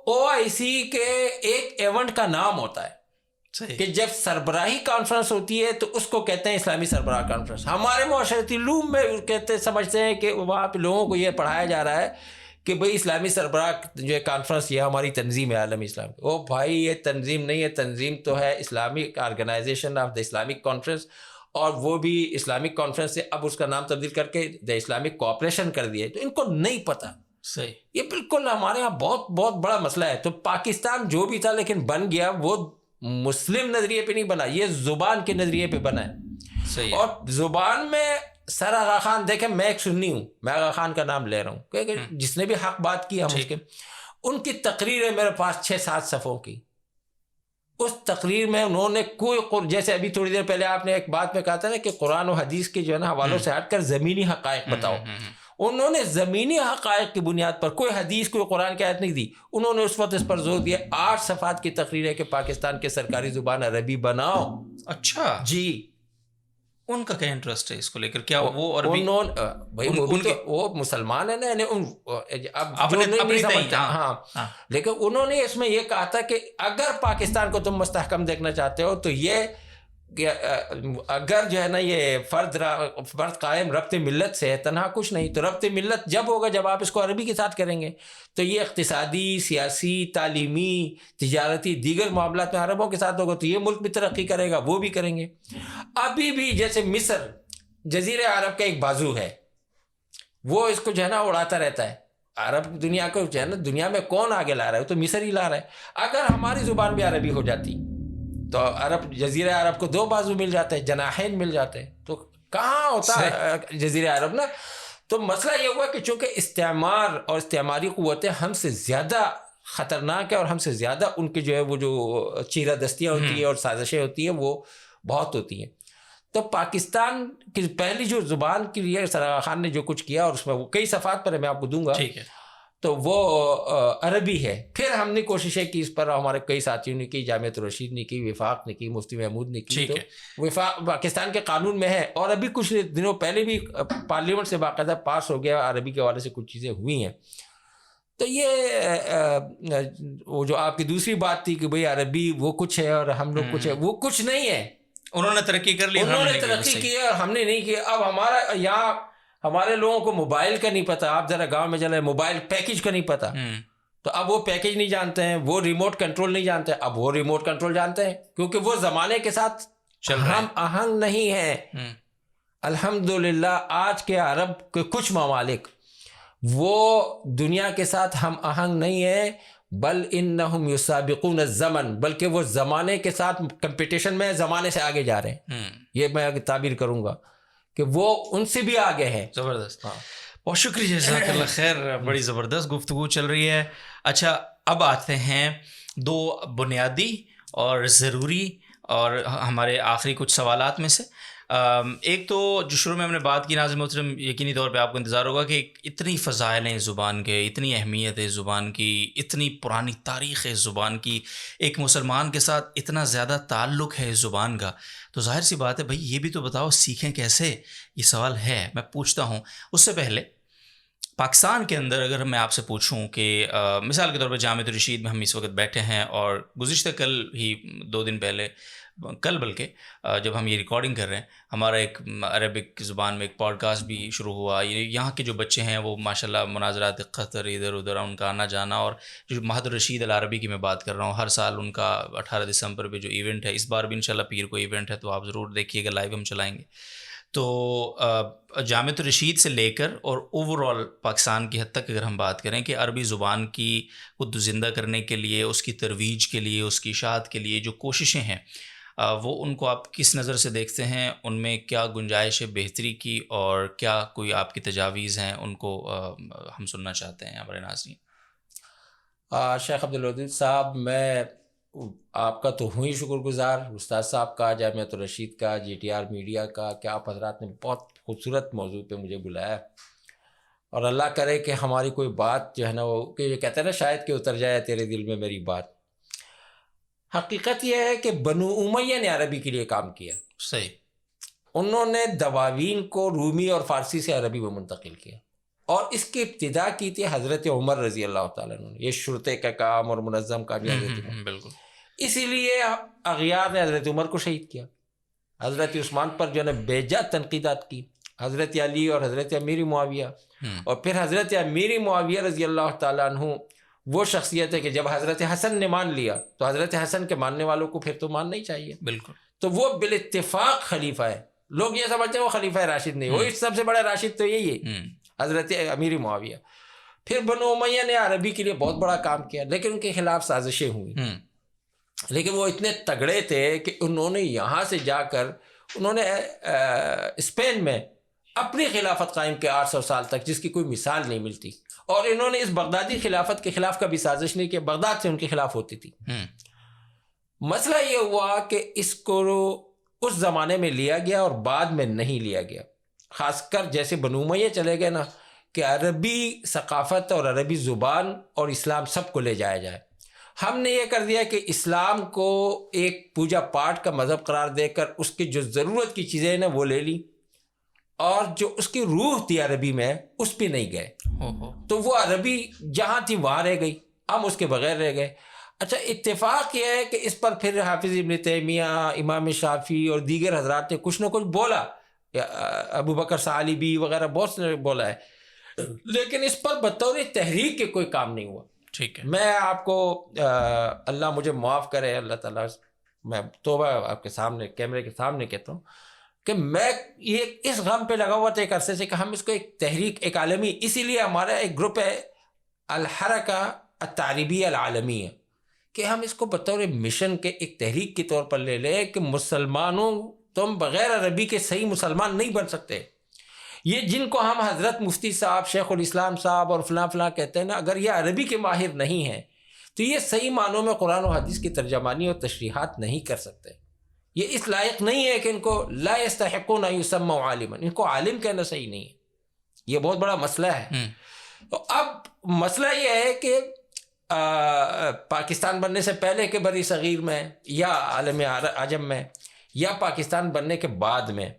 OIC کے ایک ایونٹ کا نام ہوتا ہے کہ جب سربراہی کانفرنس ہوتی ہے تو اس کو کہتے ہیں اسلامی سربراہ کانفرنس۔ ہمارے معاشرتی علوم میں سمجھتے ہیں کہ وہاں پہ لوگوں کو یہ پڑھایا جا رہا ہے کہ بھئی اسلامی سربراہ جو ہے کانفرنس یہ ہماری تنظیم ہے عالمی اسلام کی۔ او بھائی، یہ تنظیم نہیں ہے، تنظیم تو ہے Islamic Organisation of the Islamic Conference, اور وہ بھی اسلامک کانفرنس سے اب اس کا نام تبدیل کر کے دا اسلامک کوآپریشن کر دیا ہے، تو ان کو نہیں پتہ۔ صحیح، یہ بالکل ہمارے یہاں بہت بہت بڑا مسئلہ ہے۔ تو پاکستان جو بھی تھا لیکن بن گیا، وہ مسلم نظریے پہ نہیں بنا، یہ زبان کے نظریے پہ بنا ہے۔ صحیح، اور زبان میں سر آغا خان، دیکھیں میں ایک سنی ہوں، میں آغا خان کا نام لے رہا ہوں کیونکہ جس نے بھی حق بات کی ہم اس کے، ان کی تقریر ہے میرے پاس 6-7 صفحوں کی۔ اس تقریر میں انہوں نے کوئی، جیسے ابھی تھوڑی دیر پہلے آپ نے ایک بات میں کہا تھا نا کہ قرآن و حدیث کے جو ہے نا حوالوں سے ہٹ کر زمینی حقائق بتاؤ، انہوں نے زمینی حقائق کی بنیاد پر کوئی حدیث کوئی قرآن کی آیت نہیں دی، انہوں نے اس وقت اس پر زور دیا۔ 8 صفحات کی تقریر ہے کہ پاکستان کے سرکاری زبان عربی بناؤ۔ اچھا جی، ان کا کیا انٹرسٹ ہے اس کو لے کر؟ کیا وہ عربی؟ بھائی وہ بھی تو وہ مسلمان ہے نا، اب جو نہیں سمجھتے، ہاں، لیکن انہوں نے اس میں یہ کہا تھا کہ اگر پاکستان کو تم مستحکم دیکھنا چاہتے ہو تو یہ اگر جو ہے نا یہ فرد قائم ربط ملت سے ہے، تنہا کچھ نہیں، تو ربط ملت جب ہوگا جب آپ اس کو عربی کے ساتھ کریں گے، تو یہ اقتصادی، سیاسی، تعلیمی، تجارتی، دیگر معاملات میں عربوں کے ساتھ ہوگا تو یہ ملک بھی ترقی کرے گا، وہ بھی کریں گے۔ ابھی بھی جیسے مصر جزیرہ عرب کا ایک بازو ہے، وہ اس کو جو ہے نا اڑاتا رہتا ہے، عرب دنیا کو جو ہے نا دنیا میں کون آگے لا رہا ہے، تو مصر ہی لا رہا ہے۔ اگر ہماری زبان بھی عربی ہو جاتی تو عرب، جزیرہ عرب کو 2 بازو مل جاتے ہیں، جناحین مل جاتے ہیں، تو کہاں ہوتا جزیرہ عرب نا۔ تو مسئلہ یہ ہوا کہ چونکہ استعمار اور استعماری قوتیں ہم سے زیادہ خطرناک ہے، اور ہم سے زیادہ ان کے جو ہے وہ جو چیرہ دستیاں ہوتی ہیں اور سازشیں ہوتی ہیں وہ بہت ہوتی ہیں، تو پاکستان کی پہلی جو زبان کے لیے سر آغا خان نے جو کچھ کیا، اور اس میں وہ کئی صفحات پر ہے، میں آپ کو دوں گا، ٹھیک ہے، تو وہ عربی ہے۔ پھر ہم نے کوششیں کی اس پر، ہمارے کئی ساتھیوں نے کی، جامعۃ الرشید نے کی، وفاق نے کی، مفتی محمود نے کی، تو وفاق پاکستان کے قانون میں ہے، اور ابھی کچھ دنوں پہلے بھی پارلیمنٹ سے باقاعدہ پاس ہو گیا، عربی کے حوالے سے کچھ چیزیں ہوئی ہیں۔ تو یہ وہ جو آپ کی دوسری بات تھی کہ بھئی عربی وہ کچھ ہے اور ہم لوگ کچھ ہے، وہ کچھ نہیں ہے۔ انہوں نے ترقی کر لی، انہوں نے ترقی کی اور ہم نے نہیں کیا۔ اب ہمارا یہاں ہمارے لوگوں کو موبائل کا نہیں پتا، آپ ذرا گاؤں میں چلے، موبائل پیکج کا نہیں پتا، تو اب وہ پیکج نہیں جانتے ہیں، وہ ریموٹ کنٹرول نہیں جانتے، اب وہ ریموٹ کنٹرول جانتے ہیں، کیونکہ وہ زمانے کے ساتھ ہم آہنگ نہیں ہیں۔ الحمدللہ آج کے عرب کے کچھ ممالک وہ دنیا کے ساتھ ہم آہنگ نہیں ہیں، بل انہم یسابقون الزمن، بلکہ وہ زمانے کے ساتھ کمپٹیشن میں زمانے سے آگے جا رہے ہیں، یہ میں تعبیر کروں گا کہ وہ ان سے بھی آگے ہیں۔ زبردست، بہت شکریہ، جزاک اللہ خیر، بڑی زبردست گفتگو چل رہی ہے۔ اچھا، اب آتے ہیں 2 بنیادی اور ضروری اور ہمارے آخری کچھ سوالات میں سے۔ ایک تو جو شروع میں ہم نے بات کی، ناظرین محترم، یقینی طور پہ آپ کو انتظار ہوگا کہ اتنی فضائل ہیں زبان کے، اتنی اہمیت ہے زبان کی، اتنی پرانی تاریخ ہے زبان کی، ایک مسلمان کے ساتھ اتنا زیادہ تعلق ہے زبان کا، تو ظاہر سی بات ہے بھائی یہ بھی تو بتاؤ سیکھیں کیسے، یہ سوال ہے، میں پوچھتا ہوں۔ اس سے پہلے پاکستان کے اندر اگر میں آپ سے پوچھوں کہ مثال کے طور پر جامعۃ الرشید میں ہم اس وقت بیٹھے ہیں اور گزشتہ کل ہی 2 دن پہلے کل بلکہ جب ہم یہ ریکارڈنگ کر رہے ہیں ہمارا ایک عربک زبان میں ایک پوڈ کاسٹ بھی شروع ہوا. یہاں کے جو بچے ہیں وہ ماشاءاللہ مناظرات قطر ادھر ادھر ان کا آنا جانا, اور جو معہد الرشید العربی کی میں بات کر رہا ہوں, ہر سال ان کا 18 دسمبر پہ جو ایونٹ ہے, اس بار بھی انشاءاللہ پیر کو ایونٹ ہے تو آپ ضرور دیکھیے گا, لائیو ہم چلائیں گے. تو جامعۃ الرشید سے لے کر اور اوور آل پاکستان کی حد تک اگر ہم بات کریں کہ عربی زبان کی خود زندہ کرنے کے لیے, اس کی ترویج کے لیے, اس کی اشاعت کے لیے جو کوششیں ہیں, وہ ان کو آپ کس نظر سے دیکھتے ہیں؟ ان میں کیا گنجائش ہے بہتری کی, اور کیا کوئی آپ کی تجاویز ہیں ان کو ہم سننا چاہتے ہیں ہمارے ناظرین. شیخ عبدالودود صاحب, میں آپ کا تو ہوں ہی شکر گزار, استاد صاحب کا, جامعۃ الرشید کا, جی ٹی آر میڈیا کا, کہ آپ حضرات نے بہت خوبصورت موضوع پہ مجھے بلایا, اور اللہ کرے کہ ہماری کوئی بات جو ہے نا وہ کہ یہ کہتے ہیں نا شاید کہ اتر جائے تیرے دل میں میری بات. حقیقت یہ ہے کہ بنو امیہ نے عربی کے لیے کام کیا. صحیح. انہوں نے دواوین کو رومی اور فارسی سے عربی میں منتقل کیا, اور اس کی ابتدا کی تھی حضرت عمر رضی اللہ تعالیٰ عنہ نے. یہ شرطے کا کام اور منظم کام حضرت عمر, بالکل. اسی لیے اغیار نے حضرت عمر کو شہید کیا. حضرت عثمان پر جو ہے بے جا تنقیدات کی, حضرت علی اور حضرت امیر معاویہ, اور پھر حضرت امیر معاویہ رضی اللہ تعالیٰ عنہ وہ شخصیت ہے کہ جب حضرت حسن نے مان لیا تو حضرت حسن کے ماننے والوں کو پھر تو ماننا ہی چاہیے. بالکل. تو وہ بالاتفاق خلیفہ ہے. لوگ یہ سمجھتے ہیں وہ خلیفہ راشد نہیں, وہ سب سے بڑا راشد تو یہی ہے, حضرت امیر معاویہ. پھر بنو امیہ نے عربی کے لیے بہت بڑا کام کیا, لیکن ان کے خلاف سازشیں ہوئی. لیکن وہ اتنے تگڑے تھے کہ انہوں نے یہاں سے جا کر انہوں نے اسپین میں اپنی خلافت قائم کی 800 سال تک, جس کی کوئی مثال نہیں ملتی. اور انہوں نے اس بغدادی خلافت کے خلاف کبھی سازش نہیں کی, بغداد سے ان کے خلاف ہوتی تھی. مسئلہ یہ ہوا کہ اس کو اس زمانے میں لیا گیا اور بعد میں نہیں لیا گیا. خاص کر جیسے بنو امیہ چلے گئے نا کہ عربی ثقافت اور عربی زبان اور اسلام سب کو لے جایا جائے. ہم نے یہ کر دیا کہ اسلام کو ایک پوجا پاٹ کا مذہب قرار دے کر اس کی جو ضرورت کی چیزیں نا وہ لے لی, اور جو اس کی روح تھی عربی میں اس پہ نہیں گئے. تو وہ عربی جہاں تھی وہاں رہ گئی, ہم اس کے بغیر رہ گئے. اچھا, اتفاق یہ ہے کہ اس پر پھر حافظ ابن تیمیہ, امام شافعی اور دیگر حضرات نے کچھ نہ کچھ بولا, ابو بکر ثعلبی وغیرہ بہت سے بولا ہے, لیکن اس پر بطور تحریک کے کوئی کام نہیں ہوا. ٹھیک ہے. میں آپ کو اللہ مجھے معاف کرے, اللہ تعالیٰ, میں توبہ آپ کے سامنے کیمرے کے سامنے کہتا ہوں کہ میں یہ اس غم پہ لگا ہوا تھا ایک عرصے سے کہ ہم اس کو ایک تحریک, ایک عالمی, اسی لیے ہمارا ایک گروپ ہے الحرکہ التعریبیہ العالمیہ, کہ ہم اس کو بطور مشن کے ایک تحریک کے طور پر لے لیں کہ مسلمانوں تم بغیر عربی کے صحیح مسلمان نہیں بن سکتے. یہ جن کو ہم حضرت مفتی صاحب, شیخ الاسلام صاحب اور فلاں فلاں کہتے ہیں نا, اگر یہ عربی کے ماہر نہیں ہیں تو یہ صحیح معنوں میں قرآن و حدیث کی ترجمانی اور تشریحات نہیں کر سکتے. یہ اس لائق نہیں ہے کہ ان کو لا یستحقون ان یسموا عالما, ان کو عالم کہنا صحیح نہیں ہے. یہ بہت بڑا مسئلہ ہے. تو اب مسئلہ یہ ہے کہ پاکستان بننے سے پہلے کے بری صغیر میں یا عالم عجم میں یا پاکستان بننے کے بعد میں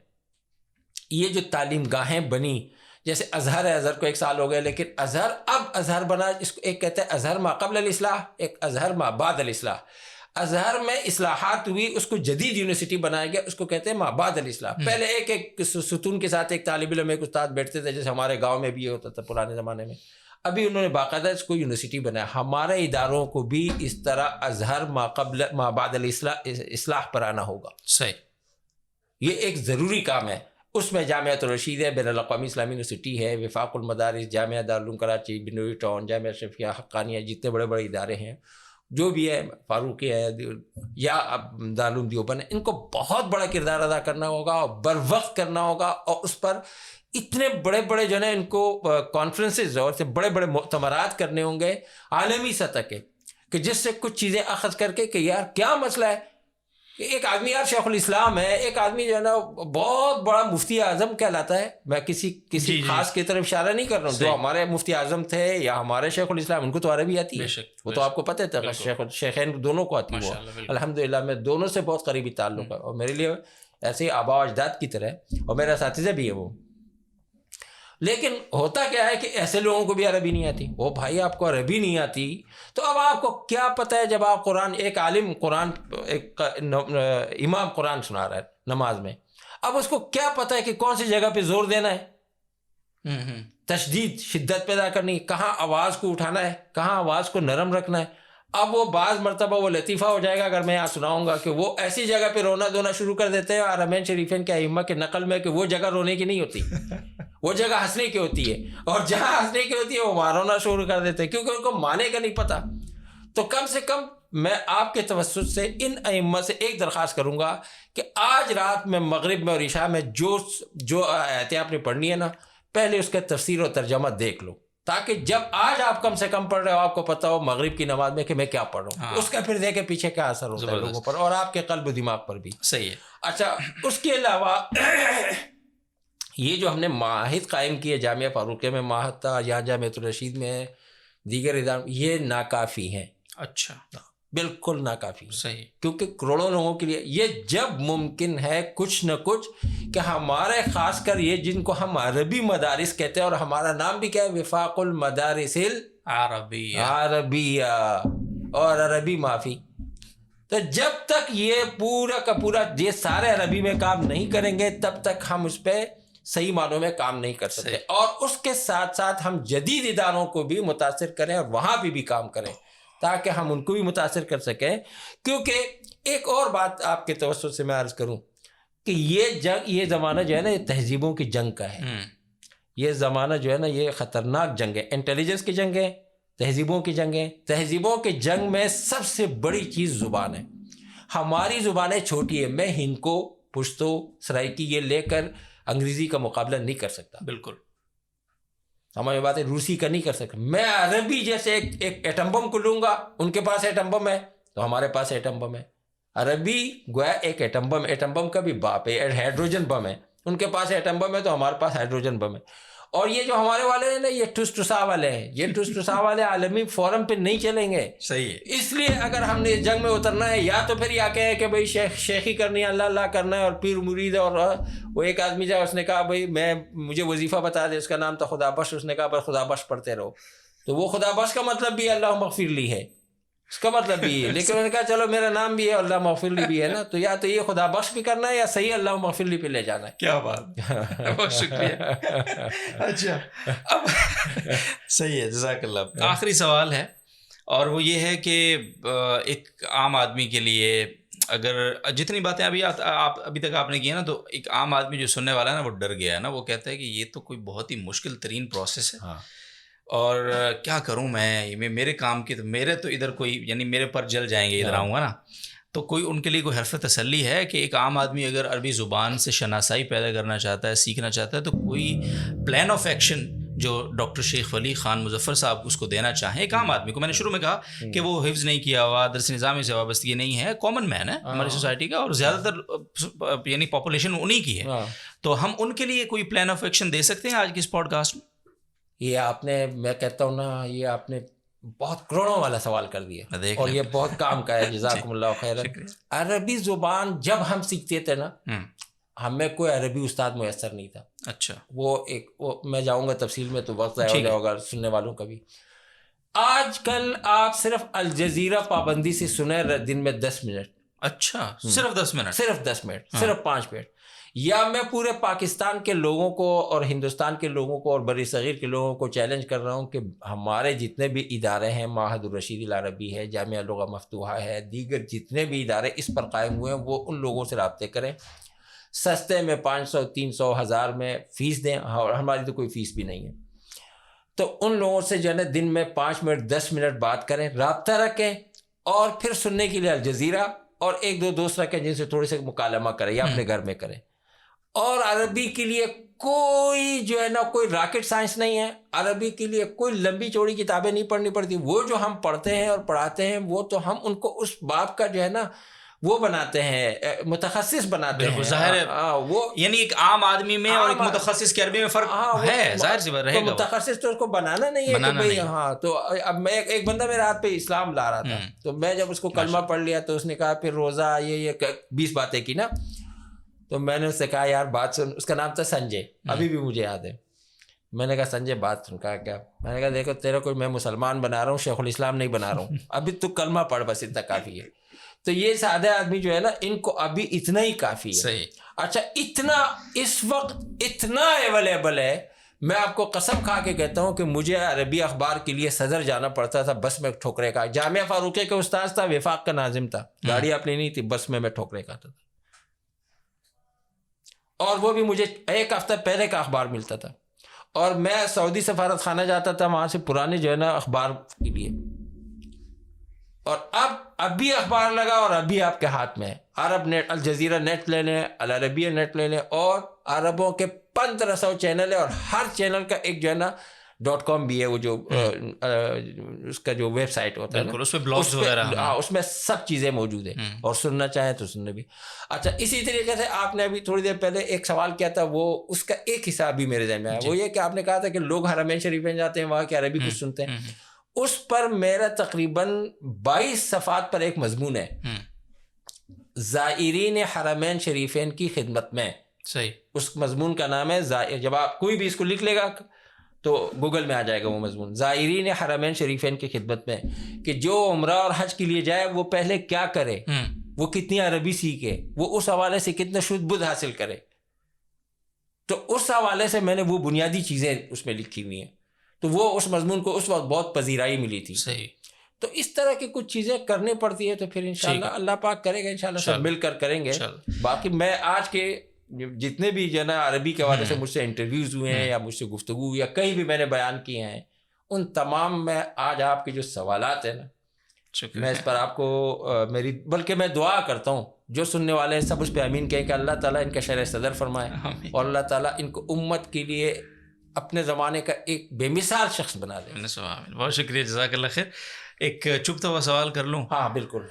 یہ جو تعلیم گاہیں بنی, جیسے ازہر ہے, ازہر کو 1 سال ہو گئے, لیکن ازہر اب ازہر بنا, اس کو ایک کہتے ہیں ازہر ما قبل الاصلاح, ایک ازہر ما بعد الاصلاح. ازہر میں اصلاحات ہوئی, اس کو جدید یونیورسٹی بنایا گیا, اس کو کہتے ہیں ما بعد الاصلاح. پہلے ایک ستون کے ساتھ ایک طالب علم, ایک استاد بیٹھتے تھے, جیسے ہمارے گاؤں میں بھی یہ ہوتا تھا پرانے زمانے میں. ابھی انہوں نے باقاعدہ اس کو یونیورسٹی بنایا. ہمارے اداروں کو بھی اس طرح ازہر ما قبل ما بعد الاصلاح پر آنا ہوگا. صحیح. یہ ایک ضروری کام ہے. اس میں جامعۃ الرشید ہے, بین الاقوامی اسلامی یونیورسٹی ہے, وفاق المدارس, جامعہ دارالعلوم کراچی, بنوی ٹاؤن, جامعہ اشرفیہ, حقانیہ, جتنے بڑے بڑے ادارے ہیں جو بھی ہے, فاروقی ہے یا دارالعلوم دیوبند ہے, ان کو بہت بڑا کردار ادا کرنا ہوگا اور بر وقت کرنا ہوگا. اور اس پر اتنے بڑے بڑے جو ہے نا ان کو کانفرنسز اور بڑے بڑے مؤتمرات کرنے ہوں گے عالمی سطح کے, کہ جس سے کچھ چیزیں اخذ کر کے کہ یار کیا مسئلہ ہے کہ ایک آدمی یار شیخ الاسلام ہے, ایک آدمی جو ہے نا بہت بڑا مفتی اعظم کہلاتا ہے. میں کسی خاص کی طرف اشارہ نہیں کر رہا ہوں. جو ہمارے مفتی اعظم تھے یا ہمارے شیخ الاسلام, ان کو تو عربی آتی ہے, وہ تو آپ کو پتہ ہے, شیخین دونوں کو آتی ہے. وہ الحمدللہ میں دونوں سے بہت قریبی تعلق ہے, اور میرے لیے ایسے ہی آبا و اجداد کی طرح, اور میرے اساتذہ بھی ہے وہ. لیکن ہوتا کیا ہے کہ ایسے لوگوں کو بھی عربی نہیں آتی. وہ بھائی آپ کو عربی نہیں آتی تو اب آپ کو کیا پتہ ہے جب آپ قرآن، ایک عالم قرآن، ایک امام قرآن سنا رہا ہے نماز میں، اب اس کو کیا پتہ ہے کہ کون سی جگہ پہ زور دینا ہے، تشدید، شدت پیدا کرنی، کہاں آواز کو اٹھانا ہے، کہاں آواز کو نرم رکھنا ہے. اب وہ بعض مرتبہ وہ لطیفہ ہو جائے گا اگر میں یہاں سناؤں گا کہ وہ ایسی جگہ پہ رونا دھونا شروع کر دیتے ہیں حرمین شریفین کے ائمہ کے نقل میں کہ وہ جگہ رونے کی نہیں ہوتی، وہ جگہ ہنسنے کی ہوتی ہے، اور جہاں ہنسنے کی ہوتی ہے وہ وہاں رونا شروع کر دیتے ہیں کیونکہ ان کو معنی کا نہیں پتہ. تو کم سے کم میں آپ کے توسط سے ان ائمہ سے ایک درخواست کروں گا کہ آج رات میں مغرب میں اور عشاء میں جو آیتیں آپ نے پڑھنی ہے نا، پہلے اس کا تفسیر اور ترجمہ دیکھ لو، تاکہ جب آج آپ کم سے کم پڑھ رہے ہو آپ کو پتہ ہو مغرب کی نماز میں کہ میں کیا پڑھ رہا ہوں. اس کا پھر دیکھیں پیچھے کیا اثر ہوتا ہے لوگوں پر اور آپ کے قلب و دماغ پر بھی. صحیح ہے. اچھا، اس کے علاوہ یہ جو ہم نے معاہد قائم کیے، جامعہ فاروقیہ میں معاہد تھا، یہاں جامعۃ الرشید میں ہے، دیگر اداروں، یہ ناکافی ہیں. اچھا، بالکل ناکافی. صحیح. کیونکہ کروڑوں لوگوں کے لیے یہ جب ممکن ہے کچھ نہ کچھ کہ ہمارے خاص کر یہ جن کو ہم عربی مدارس کہتے ہیں، اور ہمارا نام بھی کیا ہے، وفاق المدارس العربیہ اور عربی معافی. تو جب تک یہ پورا کا پورا یہ سارے عربی میں کام نہیں کریں گے تب تک ہم اس پہ صحیح معنوں میں کام نہیں کر سکتے. اور اس کے ساتھ ساتھ ہم جدید اداروں کو بھی متاثر کریں اور وہاں بھی کام کریں تاکہ ہم ان کو بھی متاثر کر سکیں. کیونکہ ایک اور بات آپ کے توسط سے میں عرض کروں کہ یہ زمانہ جو ہے نا یہ تہذیبوں کی جنگ کا ہے. یہ زمانہ جو ہے نا یہ خطرناک جنگ ہے، انٹیلیجنس کی جنگ ہے، تہذیبوں کی جنگ ہے. تہذیبوں کی جنگ میں سب سے بڑی چیز زبان ہے. ہماری زبانیں چھوٹی ہے، میں ہندکو، پشتو، سرائکی یہ لے کر انگریزی کا مقابلہ نہیں کر سکتا. بالکل ہماری بات ہے، روسی کا نہیں کر سکتا. میں عربی جیسے ایک ایٹم بم کو لوں گا، ان کے پاس ایٹم بم ہے تو ہمارے پاس ایٹم بم ہے. عربی گویا ایک ایٹم بم کا بھی باپ ہے، ہائیڈروجن بم ہے. ان کے پاس ایٹم بم ہے تو ہمارے پاس ہائیڈروجن بم ہے. اور یہ جو ہمارے والے ہیں نا یہ ٹھس ٹھسا والے ہیں، یہ ٹھس ٹھسا والے عالمی فورم پہ نہیں چلیں گے. صحیح ہے. اس لیے اگر ہم نے اس جنگ میں اترنا ہے یا تو پھر یہ کہیں کہ بھائی شیخی کرنی ہے، اللہ اللہ کرنا ہے اور پیر مرید ہے. اور وہ ایک آدمی جا اس نے کہا بھائی مجھے وظیفہ بتا دے، اس کا نام تھا خدا بخش. اس نے کہا بس خدا بخش پڑھتے رہو. تو وہ خدا بخش کا مطلب بھی اللہ مغفر لی ہے، اس کا مطلب بھی ہے. لیکن انہوں نے کہا چلو میرا نام بھی ہے اللہ مغفر لی بھی ہے نا، تو یا تو یہ خدا بخش بھی کرنا ہے یا صحیح اللہ مغفر لی پہ لے جانا ہے. کیا بات، بہت شکریہ. اچھا، اب صحیح ہے، جزاک اللہ. آخری سوال ہے اور وہ یہ ہے کہ ایک عام آدمی کے لیے اگر جتنی باتیں ابھی تک آپ نے کی ہیں نا، تو ایک عام آدمی جو سننے والا ہے نا وہ ڈر گیا ہے نا، وہ کہتا ہے کہ یہ تو کوئی بہت ہی مشکل ترین پروسیس ہے اور کیا کروں میں میرے کام کی، تو میرے تو ادھر کوئی یعنی میرے پر جل جائیں گے ادھر آؤں گا نا. تو کوئی ان کے لیے کوئی حرف تسلی ہے کہ ایک عام آدمی اگر عربی زبان سے شناسائی پیدا کرنا چاہتا ہے، سیکھنا چاہتا ہے، تو کوئی پلان آف ایکشن جو ڈاکٹر شیخ ولی خان مظفر صاحب اس کو دینا چاہیں ایک عام آدمی کو؟ میں نے شروع میں کہا کہ وہ حفظ نہیں کیا ہوا، درس نظامی سے وابستگی نہیں ہے، کامن مین ہے ہماری سوسائٹی کا، اور زیادہ تر یعنی پاپولیشن انہی کی ہے. تو ہم ان کے لیے کوئی پلان آف ایکشن دے سکتے ہیں آج کی اس پوڈ کاسٹ میں؟ یہ آپ نے، میں کہتا ہوں نا، یہ آپ نے بہت کروڑوں والا سوال کر دیا اور یہ بہت کام کا ہے. جزاکم اللہ خیرا. عربی زبان جب ہم سیکھتے تھے نا، ہمیں کوئی عربی استاد میسر نہیں تھا. اچھا، وہ میں جاؤں گا تفصیل میں تو وقت ضائع ہو جائے گا سننے والوں کا بھی. آج کل آپ صرف الجزیرہ پابندی سے سنیں دن میں 10 منٹ. اچھا، صرف 10 منٹ، صرف 10 منٹ، صرف 5 منٹ. یا میں پورے پاکستان کے لوگوں کو اور ہندوستان کے لوگوں کو اور بری صغیر کے لوگوں کو چیلنج کر رہا ہوں کہ ہمارے جتنے بھی ادارے ہیں، معہد الرشید العربی ہے، جامعہ لغہ مفتوحہ ہے، دیگر جتنے بھی ادارے اس پر قائم ہوئے ہیں، وہ ان لوگوں سے رابطے کریں. سستے میں 500، 300، 1000 میں فیس دیں، اور ہماری تو کوئی فیس بھی نہیں ہے. تو ان لوگوں سے جو ہے نا دن میں 5 منٹ 10 منٹ بات کریں، رابطہ رکھیں، اور پھر سننے کے لیے الجزیرہ اور 1-2 دوست رکھیں جن سے تھوڑے سے مکالمہ کریں یا اپنے گھر میں کریں. اور عربی کے لیے کوئی جو ہے نا کوئی راکٹ سائنس نہیں ہے. عربی کے لیے کوئی لمبی چوڑی کتابیں نہیں پڑھنی پڑتی. وہ جو ہم پڑھتے ہیں اور پڑھاتے ہیں وہ تو ہم ان کو اس باب کا جو ہے نا وہ بناتے ہیں، متخصص بناتے ہیں. ظاہر ہے وہ یعنی ایک عام آدمی میں اور ایک متخصص کے عربی میں فرق ہے، ظاہر سی بات رہے گا. متخصص تو اس کو بنانا نہیں ہے کہ بھائی ہاں. تو اب میں ایک بندہ میرے ہاتھ پہ اسلام لا رہا تھا، تو میں جب اس کو کلمہ پڑھ لیا تو اس نے کہا پھر روزہ یہ 20 باتیں کی نا. تو میں نے اس سے کہا یار بات سن. اس کا نام تھا سنجے، ابھی بھی مجھے یاد ہے. میں نے کہا سنجے بات سن. کہا کیا؟ میں نے کہا دیکھو تیرا کوئی میں مسلمان بنا رہا ہوں, شیخ الاسلام نہیں بنا رہا ہوں, ابھی تو کلمہ پڑھ بس, اتنا کافی ہے. تو یہ سادہ آدمی جو ہے نا, ان کو ابھی اتنا ہی کافی ہے. صحیح. اچھا اتنا اس وقت اتنا اویلیبل ہے, میں آپ کو قسم کھا کے کہتا ہوں کہ مجھے عربی اخبار کے لیے صدر جانا پڑتا تھا, بس میں ٹھوکرے کا. جامعہ فاروقیہ کے استاذ تھا, وفاق کا ناظم تھا, گاڑی اپنی نہیں تھی, بس میں ٹھوکرے کھاتا تھا. اور وہ بھی مجھے ایک ہفتہ پہلے کا اخبار ملتا تھا. اور میں سعودی سفارت خانہ جاتا تھا, وہاں سے پرانے جو ہے نا اخبار کے لیے. اور ابھی اخبار لگا اور ابھی آپ کے ہاتھ میں ہے. عرب نیٹ, الجزیرہ نیٹ لے لیں, العربیہ نیٹ لے لیں, اور عربوں کے 1500 چینل ہے, اور ہر چینل کا ایک جو ہے نا .com بھی ہے, وہ جو اس کا جو ویب سائٹ ہوتا ہے, بالکل اس پہ بلاگز وغیرہ, ہاں اس میں سب چیزیں موجود ہیں, اور سننا چاہیں تو سننے بھی. اچھا اسی طریقے سے آپ نے ابھی تھوڑی دیر پہلے ایک سوال کیا تھا, وہ اس کا ایک حصہ بھی میرے ذہن میں آیا. وہ یہ کہ آپ نے کہا تھا کہ لوگ حرمین شریفین جاتے ہیں, وہاں کے عربی کچھ سنتے ہیں. اس پر میرا تقریباً 22 صفحات پر ایک مضمون ہے, زائرین حرمین شریفین کی خدمت میں. صحیح. اس مضمون کا نام ہے, جب آپ کوئی بھی اس کو لکھ لے گا تو گوگل میں آ جائے گا وہ مضمون, زائرین حرمین شریفین کی خدمت میں, کہ جو عمرہ اور حج کے لیے جائے وہ پہلے کیا کرے, وہ کتنی عربی سیکھے, وہ اس حوالے سے کتنا شدھ بدھ حاصل کرے. تو اس حوالے سے میں نے وہ بنیادی چیزیں اس میں لکھی ہوئی ہیں. تو وہ اس مضمون کو اس وقت بہت پذیرائی ملی تھی. صحیح. تو اس طرح کی کچھ چیزیں کرنی پڑتی ہے, تو پھر انشاءاللہ اللہ پاک کرے گا, انشاءاللہ سب مل کر کریں گے. باقی میں آج کے جتنے بھی جو ہے نا عربی کے حوالے سے مجھ سے انٹرویوز ہوئے ہیں, یا مجھ سے گفتگو یا کہیں بھی میں نے بیان کیے ہیں, ان تمام میں آج آپ کے جو سوالات ہیں نا, میں اس پر آپ کو میری, بلکہ میں دعا کرتا ہوں جو سننے والے ہیں سب اس پہ امین کہیں کہ اللہ تعالیٰ ان کا شرح صدر فرمائے, اور اللہ تعالیٰ ان کو امت کے لیے اپنے زمانے کا ایک بے مثال شخص بنا دے. بہت شکریہ, جزاک اللہ خیر. ایک چپتا ہوا سوال کر لوں؟ ہاں بالکل.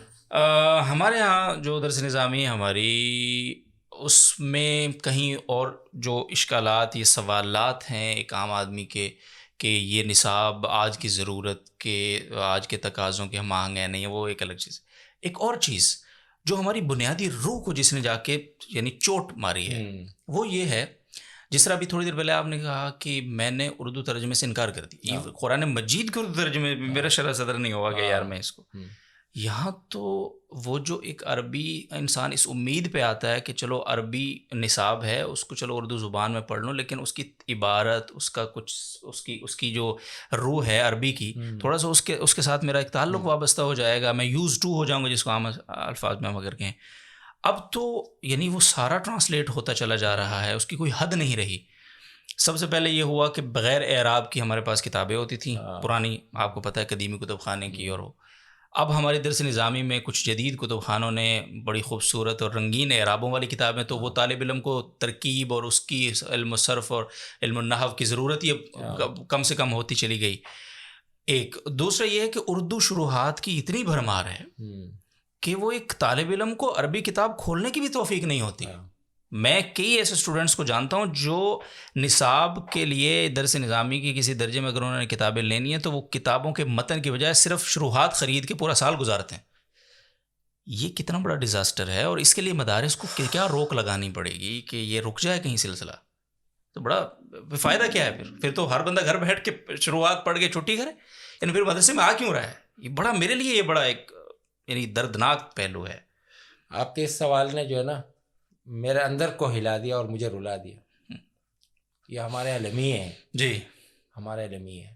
ہمارے ہاں جو درس نظامی ہماری, اس میں کہیں اور جو اشکالات یا سوالات ہیں ایک عام آدمی کے, کہ یہ نصاب آج کی ضرورت کے, آج کے تقاضوں کے ہم آہنگ ہیں نہیں, وہ ایک الگ چیز. ایک اور چیز جو ہماری بنیادی روح کو جس نے جا کے یعنی چوٹ ماری ہے, وہ یہ ہے, جس طرح ابھی تھوڑی دیر پہلے آپ نے کہا کہ میں نے اردو ترجمے سے انکار کر دی, قرآن مجید کے اردو ترجمے میرا شرح صدر نہیں ہوگا کہ یار میں اس کو, یہاں تو وہ جو ایک عربی انسان اس امید پہ آتا ہے کہ چلو عربی نصاب ہے, اس کو چلو اردو زبان میں پڑھ لوں, لیکن اس کی عبارت, اس کا کچھ اس کی جو روح ہے عربی کی, تھوڑا سا اس کے ساتھ میرا ایک تعلق وابستہ ہو جائے گا, میں یوز ٹو ہو جاؤں گا, جس کو عام الفاظ میں ہم اگر کہیں. اب تو یعنی وہ سارا ٹرانسلیٹ ہوتا چلا جا رہا ہے, اس کی کوئی حد نہیں رہی. سب سے پہلے یہ ہوا کہ بغیر اعراب کی ہمارے پاس کتابیں ہوتی تھیں پرانی, آپ کو پتہ ہے قدیمی کتب خانے کی, اور اب ہمارے درس نظامی میں کچھ جدید کتب خانوں نے بڑی خوبصورت اور رنگین اعرابوں والی کتابیں, تو وہ طالب علم کو ترکیب اور اس کی علم الصرف اور علم النحو کی ضرورت یہ کم سے کم ہوتی چلی گئی. ایک دوسرا یہ ہے کہ اردو شروحات کی اتنی بھرمار ہے کہ وہ ایک طالب علم کو عربی کتاب کھولنے کی بھی توفیق نہیں ہوتی. میں کئی ایسے اسٹوڈنٹس کو جانتا ہوں جو نصاب کے لیے درس نظامی کی کسی درجے میں اگر انہوں نے کتابیں لینی ہیں تو وہ کتابوں کے متن کی بجائے صرف شروحات خرید کے پورا سال گزارتے ہیں. یہ کتنا بڑا ڈیزاسٹر ہے, اور اس کے لیے مدارس کو کیا روک لگانی پڑے گی کہ یہ رک جائے کہیں سلسلہ. تو بڑا فائدہ کیا ہے پھر تو ہر بندہ گھر بیٹھ کے شروحات پڑھ کے چھٹی کرے, یعنی پھر مدرسے میں آ کیوں رہا ہے. یہ بڑا میرے لیے یہ بڑا ایک یعنی دردناک پہلو ہے. آپ کے اس سوال نے جو ہے نا میرے اندر کو ہلا دیا اور مجھے رلا دیا. یہ ہمارے علمی ہیں جی, ہمارے علمی ہیں.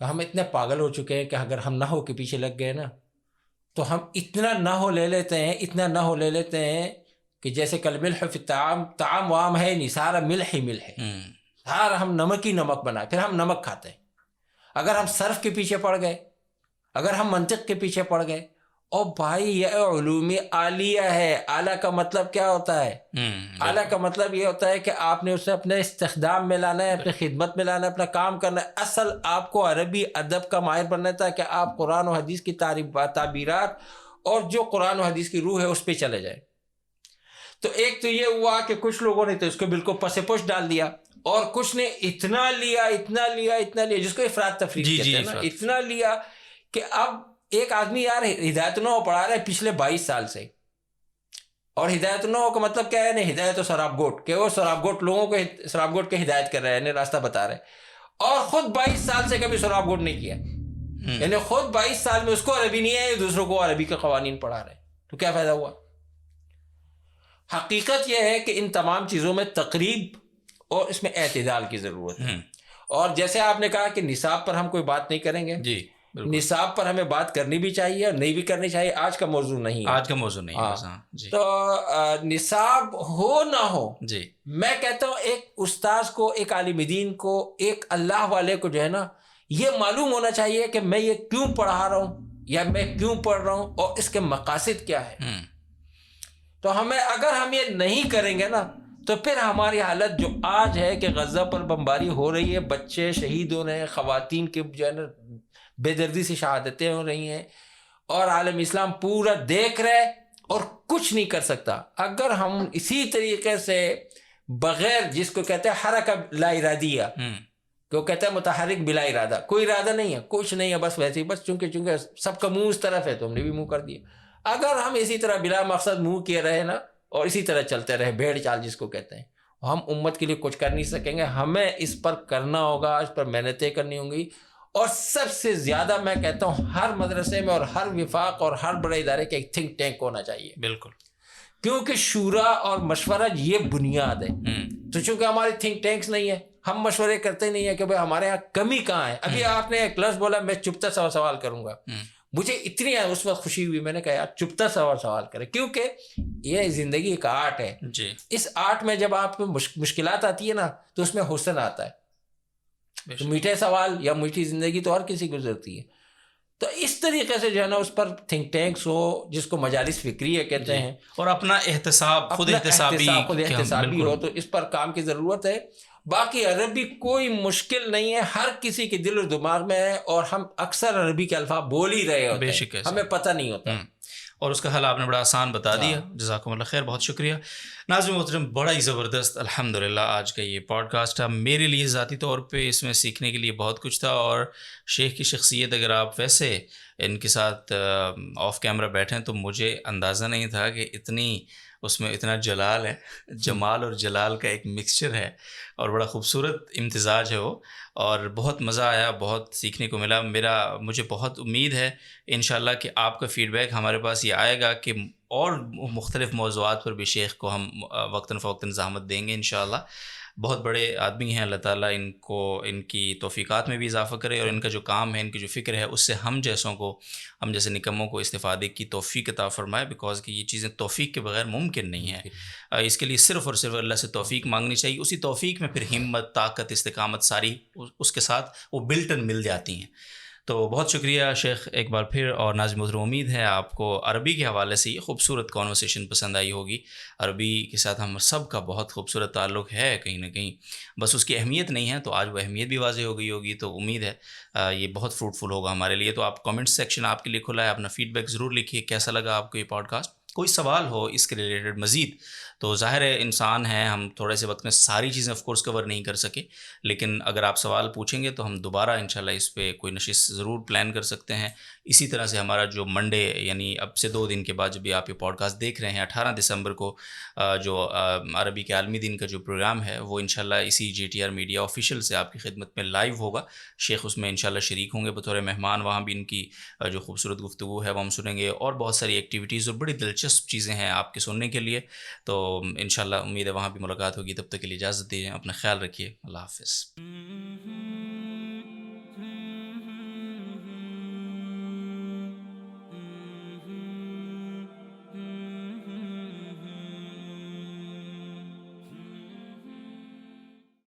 ہم اتنے پاگل ہو چکے ہیں کہ اگر ہم نحو کے پیچھے لگ گئے نا تو ہم اتنا نحو لے لیتے ہیں کہ جیسے کل ملح فی الطعام, طعام وام ہے نہیں, سارا ملح ہی ملح ہے, سارا ہم نمک ہی نمک بنا, پھر ہم نمک کھاتے ہیں. اگر ہم صرف کے پیچھے پڑ گئے, اگر ہم منطق کے پیچھے پڑ گئے, اور بھائی یہ علوم عالیہ ہے. اعلیٰ کا مطلب کیا ہوتا ہے؟ اعلیٰ کا مطلب یہ ہوتا ہے کہ آپ نے اسے اپنے استخدام میں لانا ہے, اپنی خدمت میں لانا ہے, اپنا کام کرنا ہے. اصل آپ کو عربی ادب کا ماہر بننا تھا کہ آپ قرآن و حدیث کی تعبیرات اور جو قرآن و حدیث کی روح ہے اس پہ چلے جائیں. تو ایک تو یہ ہوا کہ کچھ لوگوں نے تو اس کو بالکل پس پش ڈال دیا, اور کچھ نے اتنا لیا جس کو افراط تفریط کہتے ہیں نا, اتنا لیا کہ اب ایک آدمی یار ہدایت نو پڑھا رہا ہے پچھلے 22 سال سے, اور ہدایت نہ ہو کا مطلب کیا ہے؟ نہیں، ہدایت و سراب گوٹ، کہ وہ سراب گوٹ لوگوں کو سراب گوٹ کے ہدایت کر رہے ہیں، یعنی راستہ بتا رہے ہیں، اور خود 22 سال سے کبھی سراب گوٹ نہیں کیا، یعنی خود 22 سال میں اس کو عربی نہیں ہے، دوسروں کو عربی کے قوانین پڑھا رہے ہیں، تو کیا فائدہ ہوا؟ حقیقت یہ ہے کہ ان تمام چیزوں میں تقریب اور اس میں اعتدال کی ضرورت ہے. اور جیسے آپ نے کہا کہ نصاب پر ہم کوئی بات نہیں کریں گے، جی نصاب پر ہمیں بات کرنی بھی چاہیے اور نہیں بھی کرنی چاہیے، آج کا موضوع نہیں ہے، آج کا موضوع نہیں ہے. جی تو نصاب ہو نہ ہو، جی میں کہتا ہوں ایک استاذ کو، ایک عالم دین کو، ایک اللہ والے کو جو ہے نا، یہ معلوم ہونا چاہیے کہ میں یہ کیوں پڑھا رہا ہوں یا میں کیوں پڑھ رہا ہوں اور اس کے مقاصد کیا ہے. تو اگر ہم یہ نہیں کریں گے نا، تو پھر ہماری حالت جو آج ہے کہ غزہ پر بمباری ہو رہی ہے، بچے شہید ہو رہے ہیں، خواتین کی جو ہے نا بے دردی سے شہادتیں ہو رہی ہیں، اور عالم اسلام پورا دیکھ رہے اور کچھ نہیں کر سکتا. اگر ہم اسی طریقے سے بغیر، جس کو کہتے ہیں حرکت لا ارادیہ، کہ وہ کہتے ہیں متحرک بلا ارادہ، کوئی ارادہ نہیں ہے، کچھ نہیں ہے، بس ویسے ہی، بس چونکہ سب کا منہ اس طرف ہے تو ہم نے بھی منہ کر دیا. اگر ہم اسی طرح بلا مقصد منہ کیے رہے نا، اور اسی طرح چلتے رہے، بھیڑ چال جس کو کہتے ہیں، ہم امت کے لیے کچھ کر نہیں سکیں گے. ہمیں اس پر کرنا ہوگا، اس پر محنتیں کرنی ہوں گی، اور سب سے زیادہ میں کہتا ہوں ہر مدرسے میں اور ہر وفاق اور ہر بڑے ادارے کے ایک تھنک ٹینک ہونا چاہیے. بالکل، کیونکہ شورا اور مشورہ یہ بنیاد ہے. تو چونکہ ہمارے تھنک ٹینکس نہیں ہے، ہم مشورے کرتے نہیں ہیں کہ بھائی ہمارے یہاں کمی کہاں ہے. ابھی آپ نے ایک لفظ بولا، میں چپتا سوال کروں گا، مجھے اتنی اس وقت خوشی ہوئی، میں نے کہا یار چپتا سوال کرے، کیونکہ یہ زندگی ایک آرٹ ہے. جی اس آرٹ میں جب آپ کو مشکلات آتی ہے نا، تو اس میں حسن آتا ہے. تو میٹھے سوال یا میٹھی زندگی تو ہر کسی گزرتی ہے. تو اس طریقے سے جو ہے نا اس پر تھنک ٹینکس ہو، جس کو مجالس فکریہ کہتے ہیں، اور اپنا احتساب، خود احتسابی ہو، تو اس پر کام کی ضرورت ہے. باقی عربی کوئی مشکل نہیں ہے، ہر کسی کے دل و دماغ میں ہے، اور ہم اکثر عربی کے الفاظ بول ہی رہے ہوتے ہیں، ہمیں پتہ نہیں ہوتا. اور اس کا حل آپ نے بڑا آسان بتا دیا. جزاکم اللہ خیر، بہت شکریہ. ناظرین محترم، بڑا ہی زبردست الحمدللہ آج کا یہ پوڈ کاسٹ تھا. میرے لیے ذاتی طور پہ اس میں سیکھنے کے لیے بہت کچھ تھا، اور شیخ کی شخصیت اگر آپ ویسے ان کے ساتھ آف کیمرہ بیٹھیں تو مجھے اندازہ نہیں تھا کہ اس میں اتنا جلال ہے، جمال اور جلال کا ایک مکسچر ہے، اور بڑا خوبصورت امتزاج ہے وہ، اور بہت مزہ آیا، بہت سیکھنے کو ملا. مجھے بہت امید ہے انشاءاللہ کہ آپ کا فیڈ بیک ہمارے پاس یہ آئے گا کہ اور مختلف موضوعات پر بھی شیخ کو ہم وقتاً فوقتاً زحمت دیں گے انشاءاللہ. بہت بڑے آدمی ہیں، اللہ تعالیٰ ان کی توفیقات میں بھی اضافہ کرے، اور ان کا جو کام ہے، ان کی جو فکر ہے، اس سے ہم جیسے نکموں کو استفادے کی توفیق عطا فرمائے، بیکاز کہ یہ چیزیں توفیق کے بغیر ممکن نہیں ہیں. اس کے لیے صرف اور صرف اللہ سے توفیق مانگنی چاہیے. اسی توفیق میں پھر ہمت، طاقت، استقامت ساری اس کے ساتھ وہ بلٹن مل جاتی ہیں. تو بہت شکریہ شیخ ایک بار پھر. اور ناظرین محترم، امید ہے آپ کو عربی کے حوالے سے یہ خوبصورت کانورسیشن پسند آئی ہوگی. عربی کے ساتھ ہم سب کا بہت خوبصورت تعلق ہے کہیں نہ کہیں، بس اس کی اہمیت نہیں ہے، تو آج وہ اہمیت بھی واضح ہو گئی ہوگی. تو امید ہے یہ بہت فروٹفل ہوگا ہمارے لیے. تو آپ کامنٹ سیکشن آپ کے لیے کھلا ہے، اپنا فیڈ بیک ضرور لکھیے، کیسا لگا آپ کو یہ پوڈ کاسٹ. کوئی سوال ہو اس کے ریلیٹڈ مزید، تو ظاہر ہے انسان ہیں، ہم تھوڑے سے وقت میں ساری چیزیں آف کورس کور نہیں کر سکے، لیکن اگر آپ سوال پوچھیں گے تو ہم دوبارہ انشاءاللہ اس پہ کوئی نشست ضرور پلان کر سکتے ہیں. اسی طرح سے ہمارا جو منڈے، یعنی اب سے 2 دن کے بعد جب بھی آپ یہ پوڈ کاسٹ دیکھ رہے ہیں، 18 دسمبر کو جو عربی کے عالمی دن کا جو پروگرام ہے، وہ انشاءاللہ اسی GTR میڈیا آفیشیل سے آپ کی خدمت میں لائیو ہوگا. شیخ اس میں انشاءاللہ شریک ہوں گے بطور مہمان. وہاں بھی ان کی جو خوبصورت گفتگو ہے وہ ہم سنیں گے، اور بہت ساری ایکٹیویٹیز اور بڑی دلچسپ چیزیں ہیں آپ کے سننے کے لیے. تو انشاءاللہ امید ہے وہاں بھی ملاقات ہوگی. تب تک کے لیے اجازت دیجیے، اپنا خیال رکھیے. اللہ حافظ.